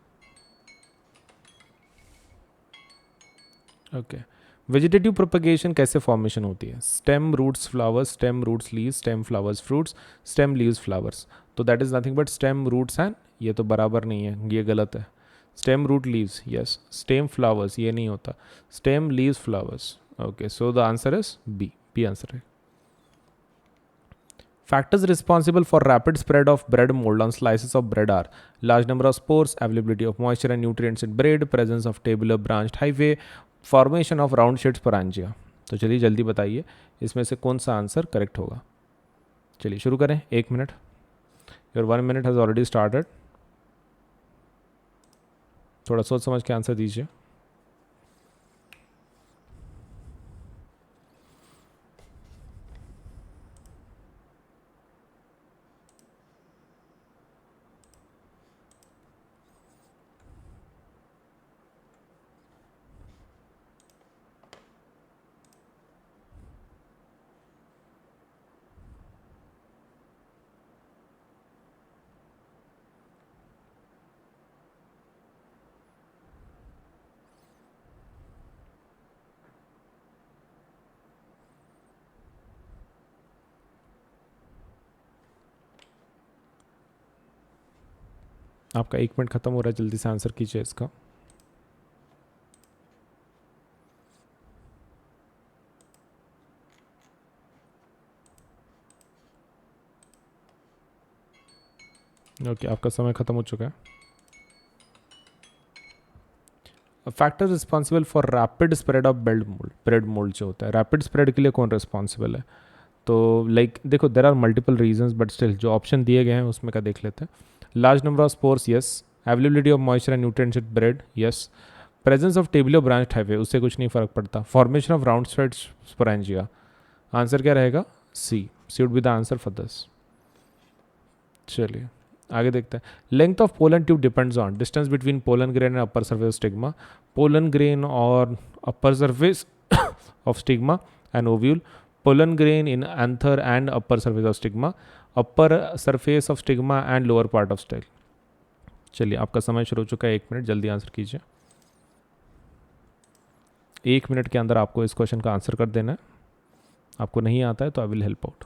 ओके, वेजिटेटिव प्रोपगेशन कैसे फॉर्मेशन होती है? Stem roots flowers, stem roots leaves, stem flowers fruits, stem leaves flowers. तो that is nothing but stem roots and, ये तो बराबर नहीं है, ये गलत है। Stem root leaves, yes. Stem flowers, ये नहीं होता। Stem leaves flowers. Okay, so the answer is B, B answer है। Factors responsible for rapid spread of bread mold on slices of bread are large number of spores, availability of moisture and nutrients in bread, presence of tabular branched hyphae, formation of round shaped sporangia। तो चलिए जल्दी बताइए इसमें से कौन सा answer correct होगा। चलिए शुरू करें, 1 minute. Your 1 minute has already started. थोड़ा सोच समझ के आंसर दीजिए। आपका 1 मिनट ख़त्म हो रहा है, जल्दी से आंसर कीजिए इसका। ओके, आपका समय ख़त्म हो चुका है। Factor responsible for rapid spread of bread mould जो होता है, रैपिड स्प्रेड के लिए कौन रिस्पॉन्सिबल है? तो लाइक देखो, there are multiple reasons, but still जो ऑप्शन दिए गए हैं उसमें का देख लेते हैं। Large number of spores, yes. Availability of moisture and nutrients in bread, yes. Presence of tubular branch hyphae, उससे कुछ नहीं फर्क पड़ता। Formation of round spread sporangia, answer क्या रहेगा? C, C would be the answer for this. चलिए आगे देखते हैं। Length of pollen tube depends on distance between pollen grain and upper surface stigma. Pollen grain और upper surface of stigma and ovule. Pollen grain in anther and upper surface of stigma, upper surface of stigma and lower part of style। चलिए आपका समय शुरू हो चुका है, 1 minute, जल्दी answer कीजिए। 1 मिनट के अंदर आपको इस क्वेश्चन का आंसर कर देना है। आपको नहीं आता है तो आई विल हेल्प आउट।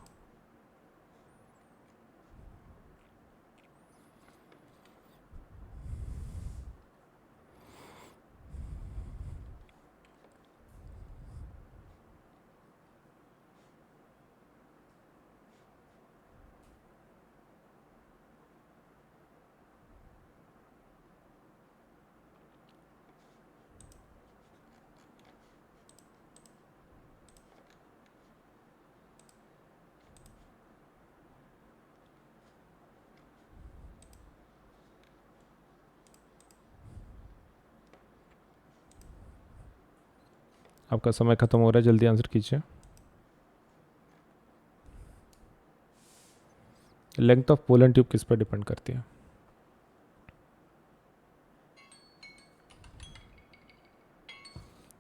आपका समय खत्म हो रहा है, जल्दी आंसर कीजिए। लेंथ ऑफ पोलन ट्यूब किस पर डिपेंड करती है?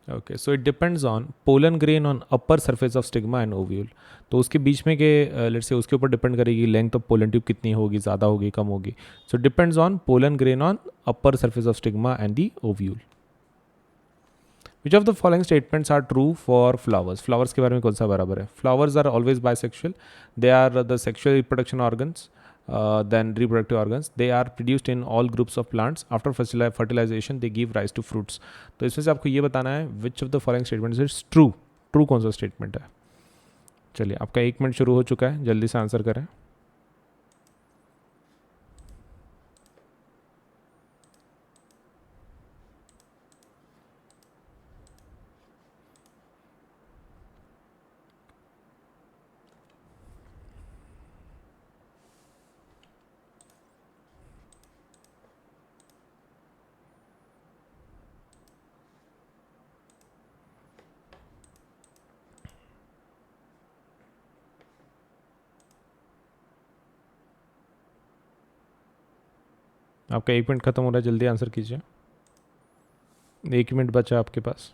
Okay, so it depends on pollen grain on upper surface of stigma and ovule. तो उसके बीच में के लेट्स से उसके ऊपर डिपेंड करेगी लेंथ ऑफ पोलन ट्यूब कितनी होगी, ज़्यादा होगी, कम होगी। So depends on pollen grain on upper surface of stigma and the ovule. Which of the following statements are true for flowers? Flowers के बारे में कौन सा बराबर है? Flowers are always bisexual, they are the sexual reproduction organs, then reproductive organs, they are produced in all groups of plants, after fertilization they give rise to fruits। तो इसमें से आपको ये बताना है which of the following statements is true। True कौन सा statement है? चलिए आपका 1 मिनट शुरू हो चुका है, जल्दी से आंसर करें। आपका 1 मिनट खत्म हो रहा है, जल्दी आंसर कीजिए। 1 मिनट बचा आपके पास।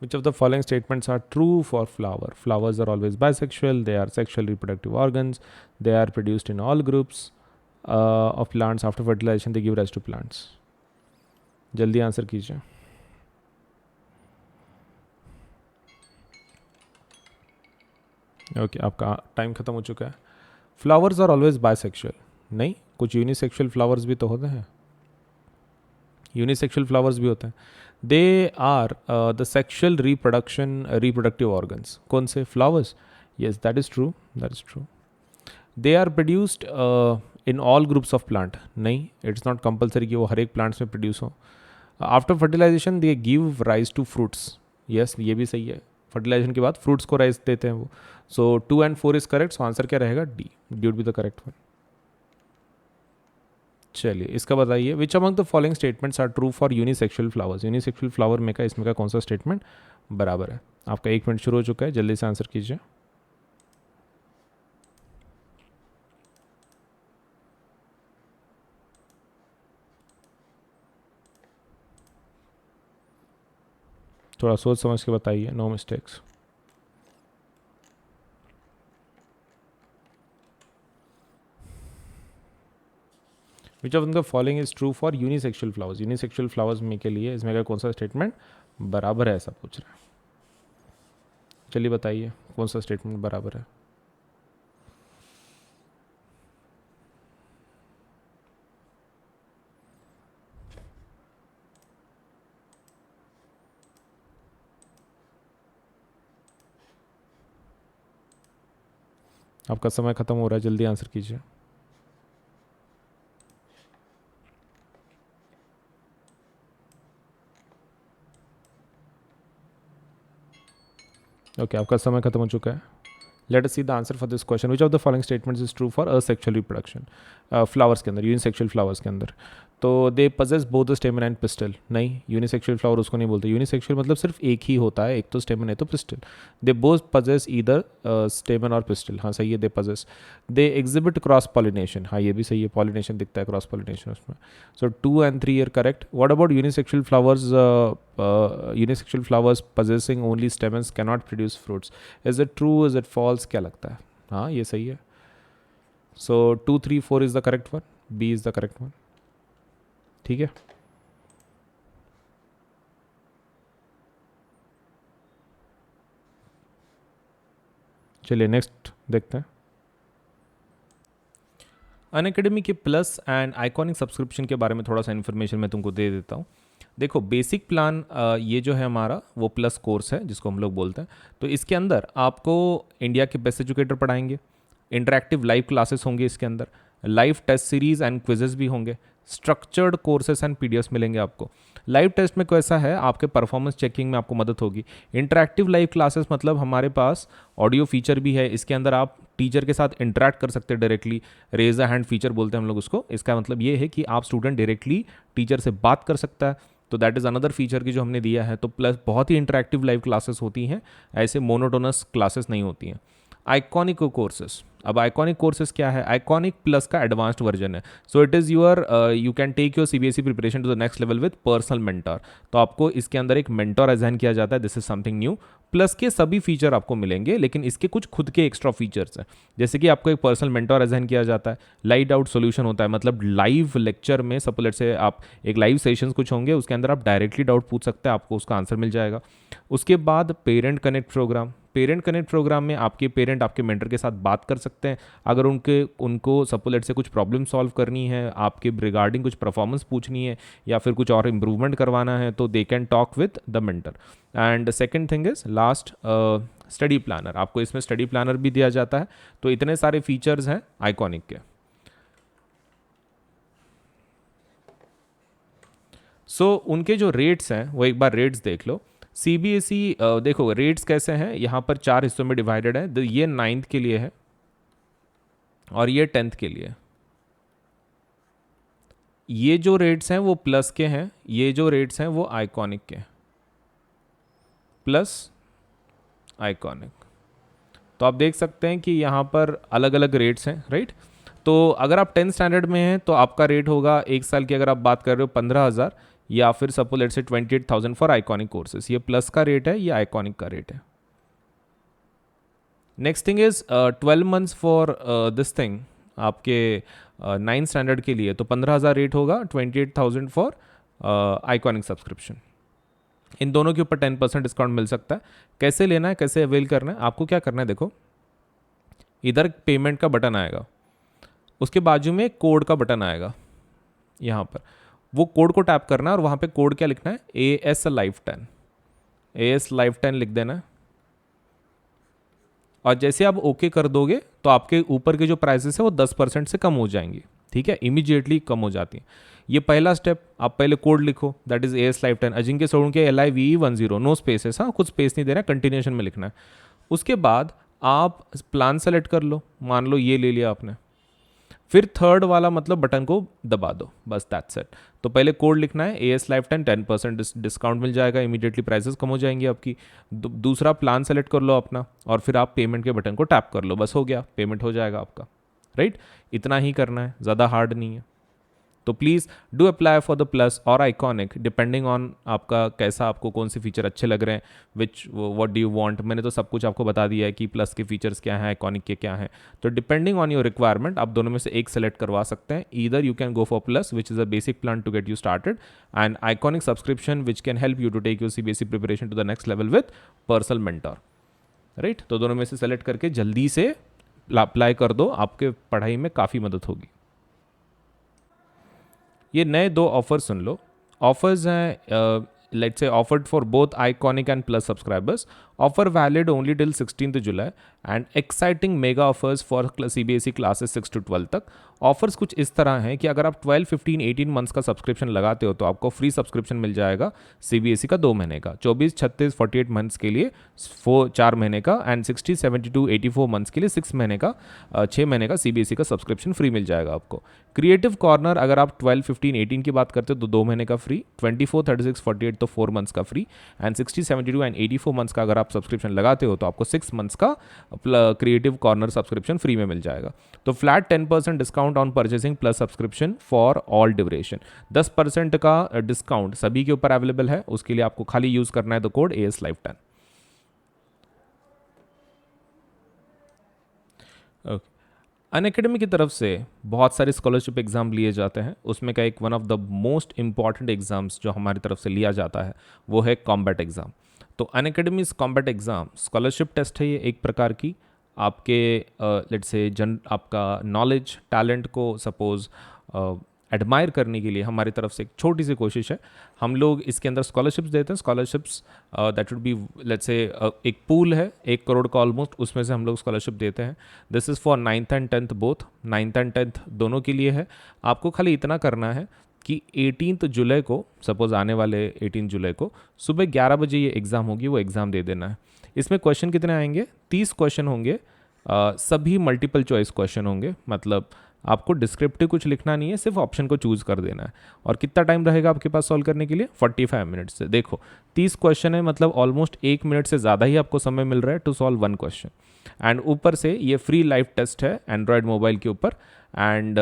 Which of the following statements are true for flower? Flowers are always bisexual. They are sexual reproductive organs. They are produced in all groups of plants. After fertilization, they give rise to plants. जल्दी answer कीजिए. Okay, आपका time खत्म हो चुका है. Flowers are always bisexual. नहीं, कुछ unisexual flowers भी तो होते हैं. यूनिसेक्सुअल फ्लावर्स भी होते हैं. They are the sexual reproductive organs. कौन से? Flowers. Yes, that is true, that is true. They are produced in all groups of plant. नहीं, इट्स नॉट कंपल्सरी कि वो हर एक प्लांट्स में प्रोड्यूस हो. After fertilisation they give rise to fruits. Yes, ये भी सही है. फर्टिलाइजेशन के बाद फ्रूट्स को राइज देते हैं वो. So 2 and 4 is correct. So answer क्या रहेगा? D. D would be the correct one. चलिए, इसका बताइए. Which among the following statements are true for unisexual flowers? Unisexual flower में का इसमें का कौन सा स्टेटमेंट बराबर है? आपका 1 मिनट शुरू हो चुका है. जल्दी से आंसर कीजिए. थोड़ा सोच समझ के बताइए. No mistakes. Which of the following is true for unisexual flowers? Unisexual flowers में के लिए इसमें का कौन सा स्टेटमेंट बराबर है, ऐसा पूछ रहा है. चलिए बताइए कौन सा स्टेटमेंट बराबर है. आपका समय खत्म हो रहा है. जल्दी आंसर कीजिए. ओके, आपका समय खत्म हो चुका है. Let us see the answer for this question. Which of the following statements is true for asexual reproduction? Flowers के अंदर, यूनिसेक्सुअल फ्लावर्स के अंदर. तो they possess both the स्टेमन and pistol. नहीं, यूनिसेक्सुअल फ्लावर उसको नहीं बोलते. यूनिसेक्सुअल मतलब सिर्फ एक ही होता है, एक तो स्टेमन है तो pistol. They both possess either स्टेमन और पिस्टल. हाँ सही है, they possess. They exhibit cross pollination. हाँ ये भी सही है, पॉलिनेशन दिखता है, क्रॉस पॉलिनेशन उसमें. So 2 and 3 are correct. What about unisexual flowers? Unisexual flowers possessing only stamens can not produce fruits. Is it true, is it false? क्या लगता है? हाँ ये सही है. So 2, 3, 4 is the correct one. B is the correct one. ठीक है. चलिए नेक्स्ट देखते हैं. अनअकैडमी के प्लस एंड आइकॉनिक सब्सक्रिप्शन के बारे में थोड़ा सा इन्फॉर्मेशन मैं तुमको दे देता हूँ. देखो, बेसिक प्लान ये जो है हमारा वो प्लस कोर्स है जिसको हम लोग बोलते हैं. तो इसके अंदर आपको इंडिया के बेस्ट एजुकेटर पढ़ाएंगे. इंटरैक्टिव लाइव क्लासेस होंगे इसके अंदर. Live test series and quizzes भी होंगे. स्ट्रक्चर्ड कोर्सेस एंड पीडीएफ्स मिलेंगे आपको. लाइव टेस्ट में कैसा है, आपके परफॉर्मेंस चेकिंग में आपको मदद होगी. इंटरैक्टिव लाइव क्लासेस मतलब हमारे पास ऑडियो फीचर भी है. इसके अंदर आप टीचर के साथ इंटरैक्ट कर सकते हैं directly. Raise a hand feature बोलते हैं हम लोग उसको. इसका मतलब ये है कि आप स्टूडेंट डायरेक्टली टीचर से बात कर सकता है. तो दैट इज़ अनदर फीचर की जो हमने दिया है. तो प्लस बहुत ही इंटरैक्टिव लाइव क्लासेस होती हैं, ऐसे मोनोटोनस क्लासेस नहीं होती हैं. Iconic courses. अब आइकॉनिक कोर्सेज क्या है? आइकॉनिक प्लस का एडवांस्ड वर्जन है. So it is your you can take your CBSE preparation to the next level with personal mentor. तो आपको इसके अंदर एक मेंटर असाइन किया जाता है. This is something new. Plus के सभी फीचर आपको मिलेंगे, लेकिन इसके कुछ खुद के एक्स्ट्रा फीचर्स हैं. जैसे कि आपको एक पर्सनल मेंटर असाइन किया जाता है. लाइव डाउट सोल्यूशन होता है, मतलब लाइव लेक्चर में सपोज से आप एक लाइव सेशंस कुछ होंगे, उसके अंदर आप डायरेक्टली डाउट पूछ सकते हैं, आपको उसका आंसर मिल जाएगा. उसके बाद parent connect programme. Parent connect programme में आपके पेरेंट आपके मेंटर के साथ बात कर सकते हैं. अगर उनको सपोज से कुछ प्रॉब्लम सॉल्व करनी है, आपके रिगार्डिंग कुछ परफॉर्मेंस पूछनी है या फिर कुछ और इम्प्रूवमेंट करवाना है, तो they can talk with the mentor. And second thing is last study planner. आपको इसमें स्टडी प्लानर भी दिया जाता है. तो इतने सारे फीचर्स हैं आइकॉनिक के. सो उनके जो रेट्स हैं वो एक बार रेट्स देख लो. सीबीएसई देखो रेट्स कैसे हैं, यहाँ पर 4 हिस्सों में डिवाइडेड है. ये 9th के लिए है और ये 10th के लिए. ये जो रेट्स हैं वो प्लस के हैं, ये जो रेट्स हैं वो आइकॉनिक के. Plus iconic. तो आप देख सकते हैं कि यहाँ पर अलग अलग रेट्स हैं, राइट. तो अगर आप 10th स्टैंडर्ड में हैं तो आपका रेट होगा 1 साल की, अगर आप बात कर रहे हो 15,000. या फिर suppose let's say 28,000 for iconic courses. ये प्लस का रेट है, ये आइकॉनिक का रेट है। Next thing is 12 months for this thing, आपके 9th स्टैंडर्ड के लिए तो 15,000 रेट होगा, 28,000 फॉर आइकॉनिक सब्सक्रिप्शन। इन दोनों के ऊपर 10% डिस्काउंट मिल सकता है। कैसे लेना है, कैसे अवेल करना है, आपको क्या करना है, देखो इधर पेमेंट का बटन आएगा, उसके बाजू में कोड का बटन आएगा यहाँ पर, वो कोड को टैप करना है और वहाँ पे कोड क्या लिखना है, AS Live 10, AS Live 10 लिख देना है। और जैसे आप ओके कर दोगे तो आपके ऊपर के जो प्राइसेस है वो 10% से कम हो जाएंगी, ठीक है, इमीडिएटली कम हो जाती है। ये पहला स्टेप, आप पहले कोड लिखो, that is AS Live 10 Ajinkya Solanki LIVE10, no spaces, हाँ कुछ स्पेस नहीं देना, कंटिन्यूएशन में लिखना है। उसके बाद आप प्लान सेलेक्ट कर लो, मान लो ये ले लिया आपने, फिर थर्ड वाला मतलब बटन को दबा दो, बस दैट्स इट। तो पहले कोड लिखना है AS Live 10, 10% डिस्काउंट मिल जाएगा, इमीडिएटली प्राइसेस कम हो जाएंगी आपकी। दूसरा प्लान सेलेक्ट कर लो अपना, और फिर आप पेमेंट के बटन को टैप कर लो, बस हो गया, पेमेंट हो जाएगा आपका, राइट। इतना ही करना है, ज़्यादा हार्ड नहीं है। तो please do apply for the plus और आइकॉनिक, डिपेंडिंग ऑन आपका कैसा, आपको कौन से फीचर अच्छे लग रहे हैं, विच व्हाट डू यू वांट। मैंने तो सब कुछ आपको बता दिया है कि प्लस के फीचर्स क्या हैं, आइकॉनिक के क्या हैं। तो डिपेंडिंग ऑन योर रिक्वायरमेंट आप दोनों में से एक सेलेक्ट करवा सकते हैं। Either you can go for plus which is a basic plan to get you started, and iconic subscription which can help you to take your CBSE preparation to the next level with personal mentor, right. तो दोनों में से select करके जल्दी से apply कर दो, आपके पढ़ाई में काफ़ी मदद होगी। ये नए 2 ऑफर सुन लो। ऑफर्स हैं, let's say offered for both iconic and plus subscribers, offer valid only till 16th July, and exciting mega offers for CBSE classes 6 to 12 तक। ऑफर्स कुछ इस तरह हैं कि अगर आप 12, 15, 18 मंथ्स का सब्सक्रिप्शन लगाते हो तो आपको फ्री सब्सक्रिप्शन मिल जाएगा CBSE का 2 महीने का, 24, 36, 48 मंथ्स के लिए 4 महीने का, एंड 60, 72, 84 मंथ्स के लिए 6 महीने का 6 महीने का CBSE का सब्सक्रिप्शन फ्री मिल जाएगा आपको। क्रिएटिव कॉर्नर अगर आप 12, 15, 18 की बात करते हो तो 2 महीने का फ्री, 24, 36, 48 तो 4 मंथ्स का फ्री, एंड 60, 72 एंड 84 मंथ्स का अगर आप सब्सक्रिप्शन लगाते हो तो आपको 6 मंथ्स का क्रिएटिव कॉर्नर सब्सक्रिप्शन फ्री में मिल जाएगा। तो flat 10% discount on purchasing plus subscription for all duration, 10% का डिस्काउंट सभी के ऊपर अवेलेबल है। उसके लिए आपको खाली यूज करना है the code AS Live 10। Okay, Unacademy की तरफ से बहुत सारे स्कॉलरशिप एग्ज़ाम लिए जाते हैं, उसमें का एक one of the most important exams जो हमारी तरफ से लिया जाता है वो है कॉम्बैट एग्ज़ाम। तो Unacademy combat exam scholarship test है, ये एक प्रकार की आपके लेट्स से आपका नॉलेज टैलेंट को सपोज एडमायर करने के लिए हमारी तरफ से एक छोटी सी कोशिश है। हम लोग इसके अंदर स्कॉलरशिप्स देते हैं, scholarships that would be let's say एक पूल है 1 करोड़ का ऑलमोस्ट, उसमें से हम लोग स्कॉलरशिप देते हैं। This is for 9th and 10th both, 9th and 10th दोनों के लिए है। आपको खाली इतना करना है कि 18th जुलाई को, सपोज आने वाले 18 जुलाई को सुबह 11 बजे ये एग्ज़ाम होगी, वो एग्ज़ाम दे देना है। इसमें क्वेश्चन कितने आएंगे, 30 क्वेश्चन होंगे, सभी मल्टीपल चॉइस क्वेश्चन होंगे, मतलब आपको डिस्क्रिप्टिव कुछ लिखना नहीं है, सिर्फ ऑप्शन को चूज कर देना है। और कितना टाइम रहेगा आपके पास सॉल्व करने के लिए, 45 मिनट्स से। देखो 30 क्वेश्चन है, मतलब ऑलमोस्ट 1 मिनट से ज़्यादा ही आपको समय मिल रहा है टू सॉल्व 1 क्वेश्चन। एंड ऊपर से ये फ्री लाइव टेस्ट है एंड्रॉयड मोबाइल के ऊपर, and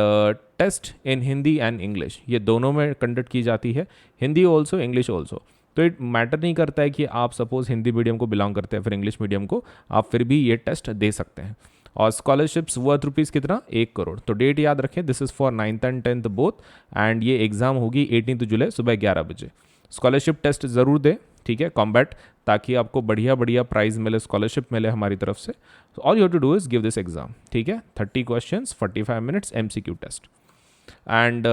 test in Hindi and English, ये दोनों में कंडक्ट की जाती है, हिंदी ऑल्सो इंग्लिश ऑल्सो। तो इट मैटर नहीं करता है कि आप सपोज हिंदी मीडियम को बिलोंग करते हैं फिर इंग्लिश मीडियम को, आप फिर भी ये टेस्ट दे सकते हैं। और स्कॉलरशिप्स वर्थ रुपीज़ कितना, 1 करोड़। तो डेट याद रखें, this is for 9th and 10th both, and ये एग्ज़ाम होगी 18th जुलाई सुबह 11 बजे। स्कॉलरशिप टेस्ट ज़रूर दें, ठीक है, कॉम्बैट, ताकि आपको बढ़िया बढ़िया प्राइज़ मिले, स्कॉलरशिप मिले हमारी तरफ से। All you have to do is give this exam, ठीक है, 30 questions, 45 minutes, MCQ test. And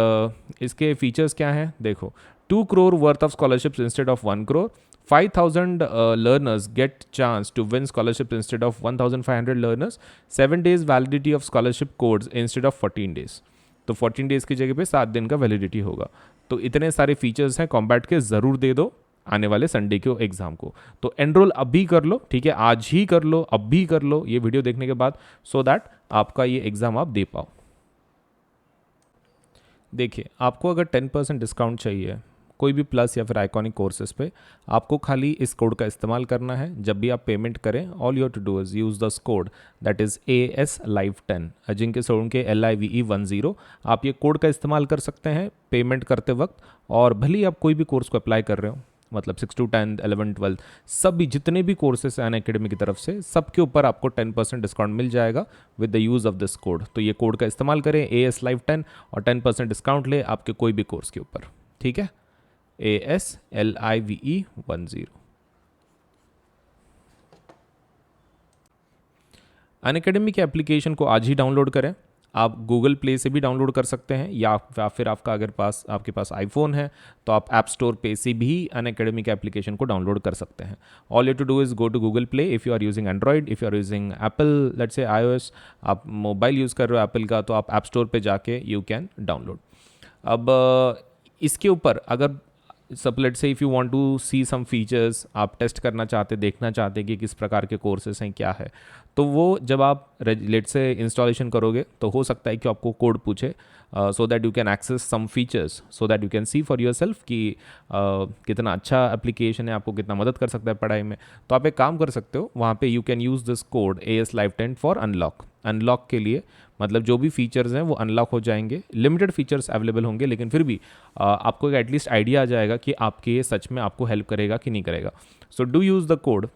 इसके फीचर्स क्या हैं, देखो 2 crore worth of scholarships instead of 1 crore, 5,000 learners get chance to win scholarships instead of 1,500 learners, 7 days validity of scholarship codes instead of 14 days। तो 14 days की जगह पे 7 दिन का वैलिडिटी होगा। तो इतने सारे फीचर्स हैं कॉम्बैट के, ज़रूर दे दो आने वाले संडे के एग्जाम को। तो एनरोल अभी कर लो, ठीक है, आज ही कर लो, अभी कर लो ये वीडियो देखने के बाद, सो दैट आपका ये एग्ज़ाम आप दे पाओ। देखिए, आपको अगर 10% डिस्काउंट चाहिए कोई भी प्लस या फिर आइकॉनिक कोर्सेज पे आपको खाली इस कोड का इस्तेमाल करना है। जब भी आप पेमेंट करें, all you to do is use this code that is AS Live 10 Ajinkya Solanki LIVE10। आप ये कोड का इस्तेमाल कर सकते हैं पेमेंट करते वक्त, और भले ही आप कोई भी कोर्स को अप्लाई कर रहे हो, मतलब 6 to 10, 11, 12 सभी जितने भी कोर्सेस हैं अनअकैडमी की तरफ से, सबके ऊपर आपको 10% डिस्काउंट मिल जाएगा with the use of this code. तो ये कोड का इस्तेमाल करें AS Live 10 और 10% डिस्काउंट ले आपके कोई भी कोर्स के ऊपर, ठीक है। AS LIVE10। अनअकैडमी के एप्लीकेशन को आज ही डाउनलोड करें। आप गूगल प्ले से भी डाउनलोड कर सकते हैं, या फिर आपके पास आईफोन है तो आप ऐप स्टोर पे से भी अनअकैडमी के एप्लीकेशन को डाउनलोड कर सकते हैं। All you to do is go to Google Play if you are using Android, if you are using Apple let's say iOS, आप मोबाइल यूज़ कर रहे हो एप्पल का, तो आप ऐप स्टोर पे जाके यू कैन डाउनलोड। अब इसके ऊपर अगर सब let's say if you want to see some features, आप टेस्ट करना चाहते, देखना चाहते कि किस प्रकार के कोर्सेस हैं, क्या है, तो वो जब आप लेट्स से इंस्टॉलेशन करोगे तो हो सकता है कि आपको कोड पूछे, so that you can access some features, so that you can see for yourself कि कितना अच्छा एप्लीकेशन है, आपको कितना मदद कर सकता है पढ़ाई में। तो आप एक काम कर सकते हो, वहाँ पे you can use this code AS Live 10 for unlock के लिए, मतलब जो भी फीचर्स हैं वो अनलॉक हो जाएंगे। लिमिटेड फीचर्स अवेलेबल होंगे, लेकिन फिर भी आपको एक एटलीस्ट आइडिया आ जाएगा कि आपके ये सच में आपको हेल्प करेगा कि नहीं करेगा। So do use the code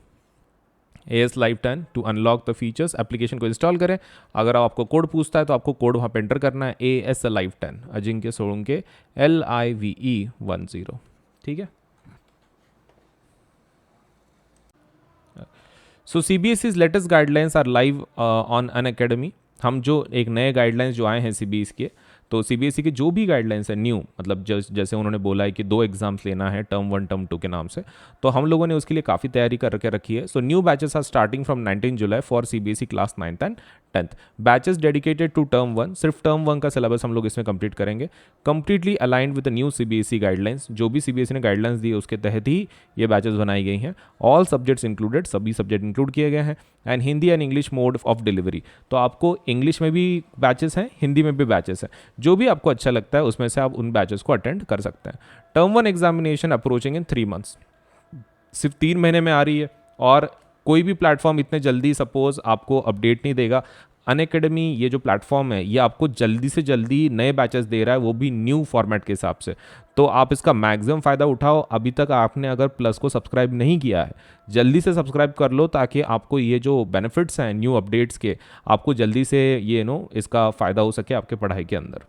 AS Live 10 to unlock the features. Application को इंस्टॉल करें, अगर आपको कोड पूछता है तो आपको कोड वहाँ पे एंटर करना है AS Live 10 Ajinkya Solanki LIVE10, ठीक है। सो CBSE's latest guidelines are live on Unacademy. हम जो एक नए गाइडलाइंस जो आए हैं CBSE के, तो CBSE के जो भी गाइडलाइंस है न्यू, मतलब जैसे उन्होंने बोला है कि 2 एग्जाम्स लेना है टर्म 1 टर्म 2 के नाम से, तो हम लोगों ने उसके लिए काफ़ी तैयारी करके रखी है। So new batches are starting from 19 July for CBSE class 9th and 10th। Batches dedicated to term 1, सिर्फ टर्म 1 का सिलेबस हम लोग इसमें कंप्लीट करेंगे, completely aligned with the new CBSE guidelines. जो भी CBSE ने गाइडलाइंस दी है उसके तहत ही ये बैचेस बनाई गई हैं। ऑल सब्जेक्ट्स इंक्लूडेड, सभी सब्जेक्ट इंक्लूड किए गए हैं, and Hindi and English mode of delivery. तो आपको इंग्लिश में भी बैचेस हैं, हिंदी में भी बैचेस हैं, जो भी आपको अच्छा लगता है उसमें से आप उन बैचेस को अटेंड कर सकते हैं। टर्म 1 एग्जामिनेशन अप्रोचिंग इन 3 मंथ्स, सिर्फ 3 महीने में आ रही है, और कोई भी प्लेटफॉर्म इतने जल्दी सपोज आपको अपडेट नहीं देगा। अनअकैडमी ये जो प्लेटफॉर्म है ये आपको जल्दी से जल्दी नए बैचेस दे रहा है, वो भी न्यू फॉर्मेट के हिसाब से। तो आप इसका मैक्सिमम फ़ायदा उठाओ। अभी तक आपने अगर प्लस को सब्सक्राइब नहीं किया है, जल्दी से सब्सक्राइब कर लो, ताकि आपको ये जो बेनिफिट्स हैं न्यू अपडेट्स के, आपको जल्दी से ये इसका फ़ायदा हो सके आपके पढ़ाई के अंदर।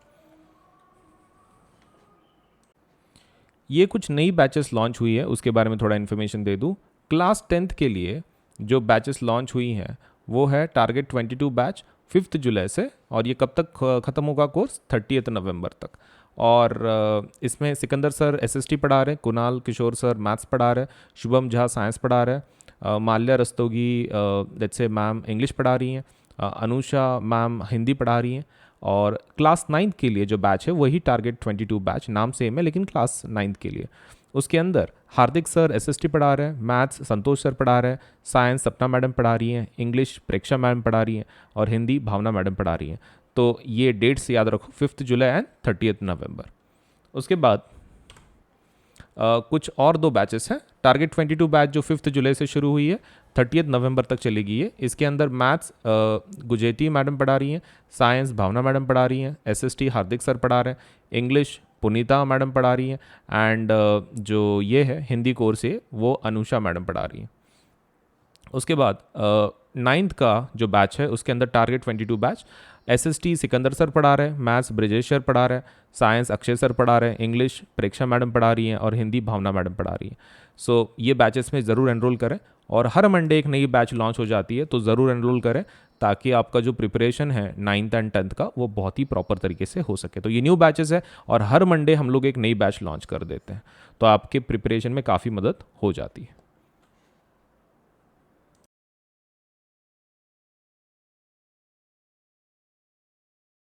ये कुछ नई बैचेस लॉन्च हुई है, उसके बारे में थोड़ा इन्फॉर्मेशन दे दूँ। क्लास 10th के लिए जो बैचेस लॉन्च हुई हैं वो है टारगेट 22 बैच 5 जुलाई से, और ये कब तक ख़त्म होगा कोर्स? 30 नवंबर तक। और इसमें सिकंदर सर SST पढ़ा रहे हैं, कुणाल किशोर सर मैथ्स पढ़ा रहे हैं, शुभम झा साइंस पढ़ा रहे हैं, Mallya Rastogi let's say ma'am English पढ़ा रही हैं, अनुषा मैम हिंदी पढ़ा रही हैं। और क्लास 9th के लिए जो बैच है वही टारगेट 22 बैच, नाम सेम है लेकिन क्लास 9th के लिए। उसके अंदर हार्दिक सर SST पढ़ा रहे हैं, मैथ्स संतोष सर पढ़ा रहे हैं, साइंस सपना मैडम पढ़ा रही हैं, इंग्लिश प्रेक्षा मैडम पढ़ा रही हैं, और हिंदी भावना मैडम पढ़ा रही हैं। तो ये डेट्स याद रखो, 5 जुलाई एंड 30 नवंबर। उसके बाद कुछ और 2 बैचेस हैं। टारगेट 22 बैच जो 5 जुलाई से शुरू हुई है, 30 नवंबर तक चलेगी ये। इसके अंदर मैथ्स गुजेती मैडम पढ़ा रही हैं, साइंस भावना मैडम पढ़ा रही हैं, SST हार्दिक सर पढ़ा रहे हैं, इंग्लिश पुनीता मैडम पढ़ा रही हैं, एंड जो ये है हिंदी कोर्स है वो अनुषा मैडम पढ़ा रही हैं। उसके बाद 9th का जो बैच है उसके अंदर target 22 batch SST Sikandar sir पढ़ा रहे हैं, मैथ्स ब्रिजेश सर पढ़ा रहे हैं, साइंस अक्षय सर पढ़ा रहे हैं, इंग्लिश प्रेक्षा मैडम पढ़ा रही हैं, और हिंदी भावना मैडम पढ़ा रही हैं। सो ये बैचेस में ज़रूर एनरोल करें, और हर मंडे एक नई बैच लॉन्च हो जाती है, तो ज़रूर एनरोल करें, ताकि आपका जो प्रिपरेशन है 9th एंड 10th का वो बहुत ही प्रॉपर तरीके से हो सके। तो ये न्यू बैचेस है, और हर मंडे हम लोग एक नई बैच लॉन्च कर देते हैं, तो आपके प्रिपरेशन में काफ़ी मदद हो जाती है।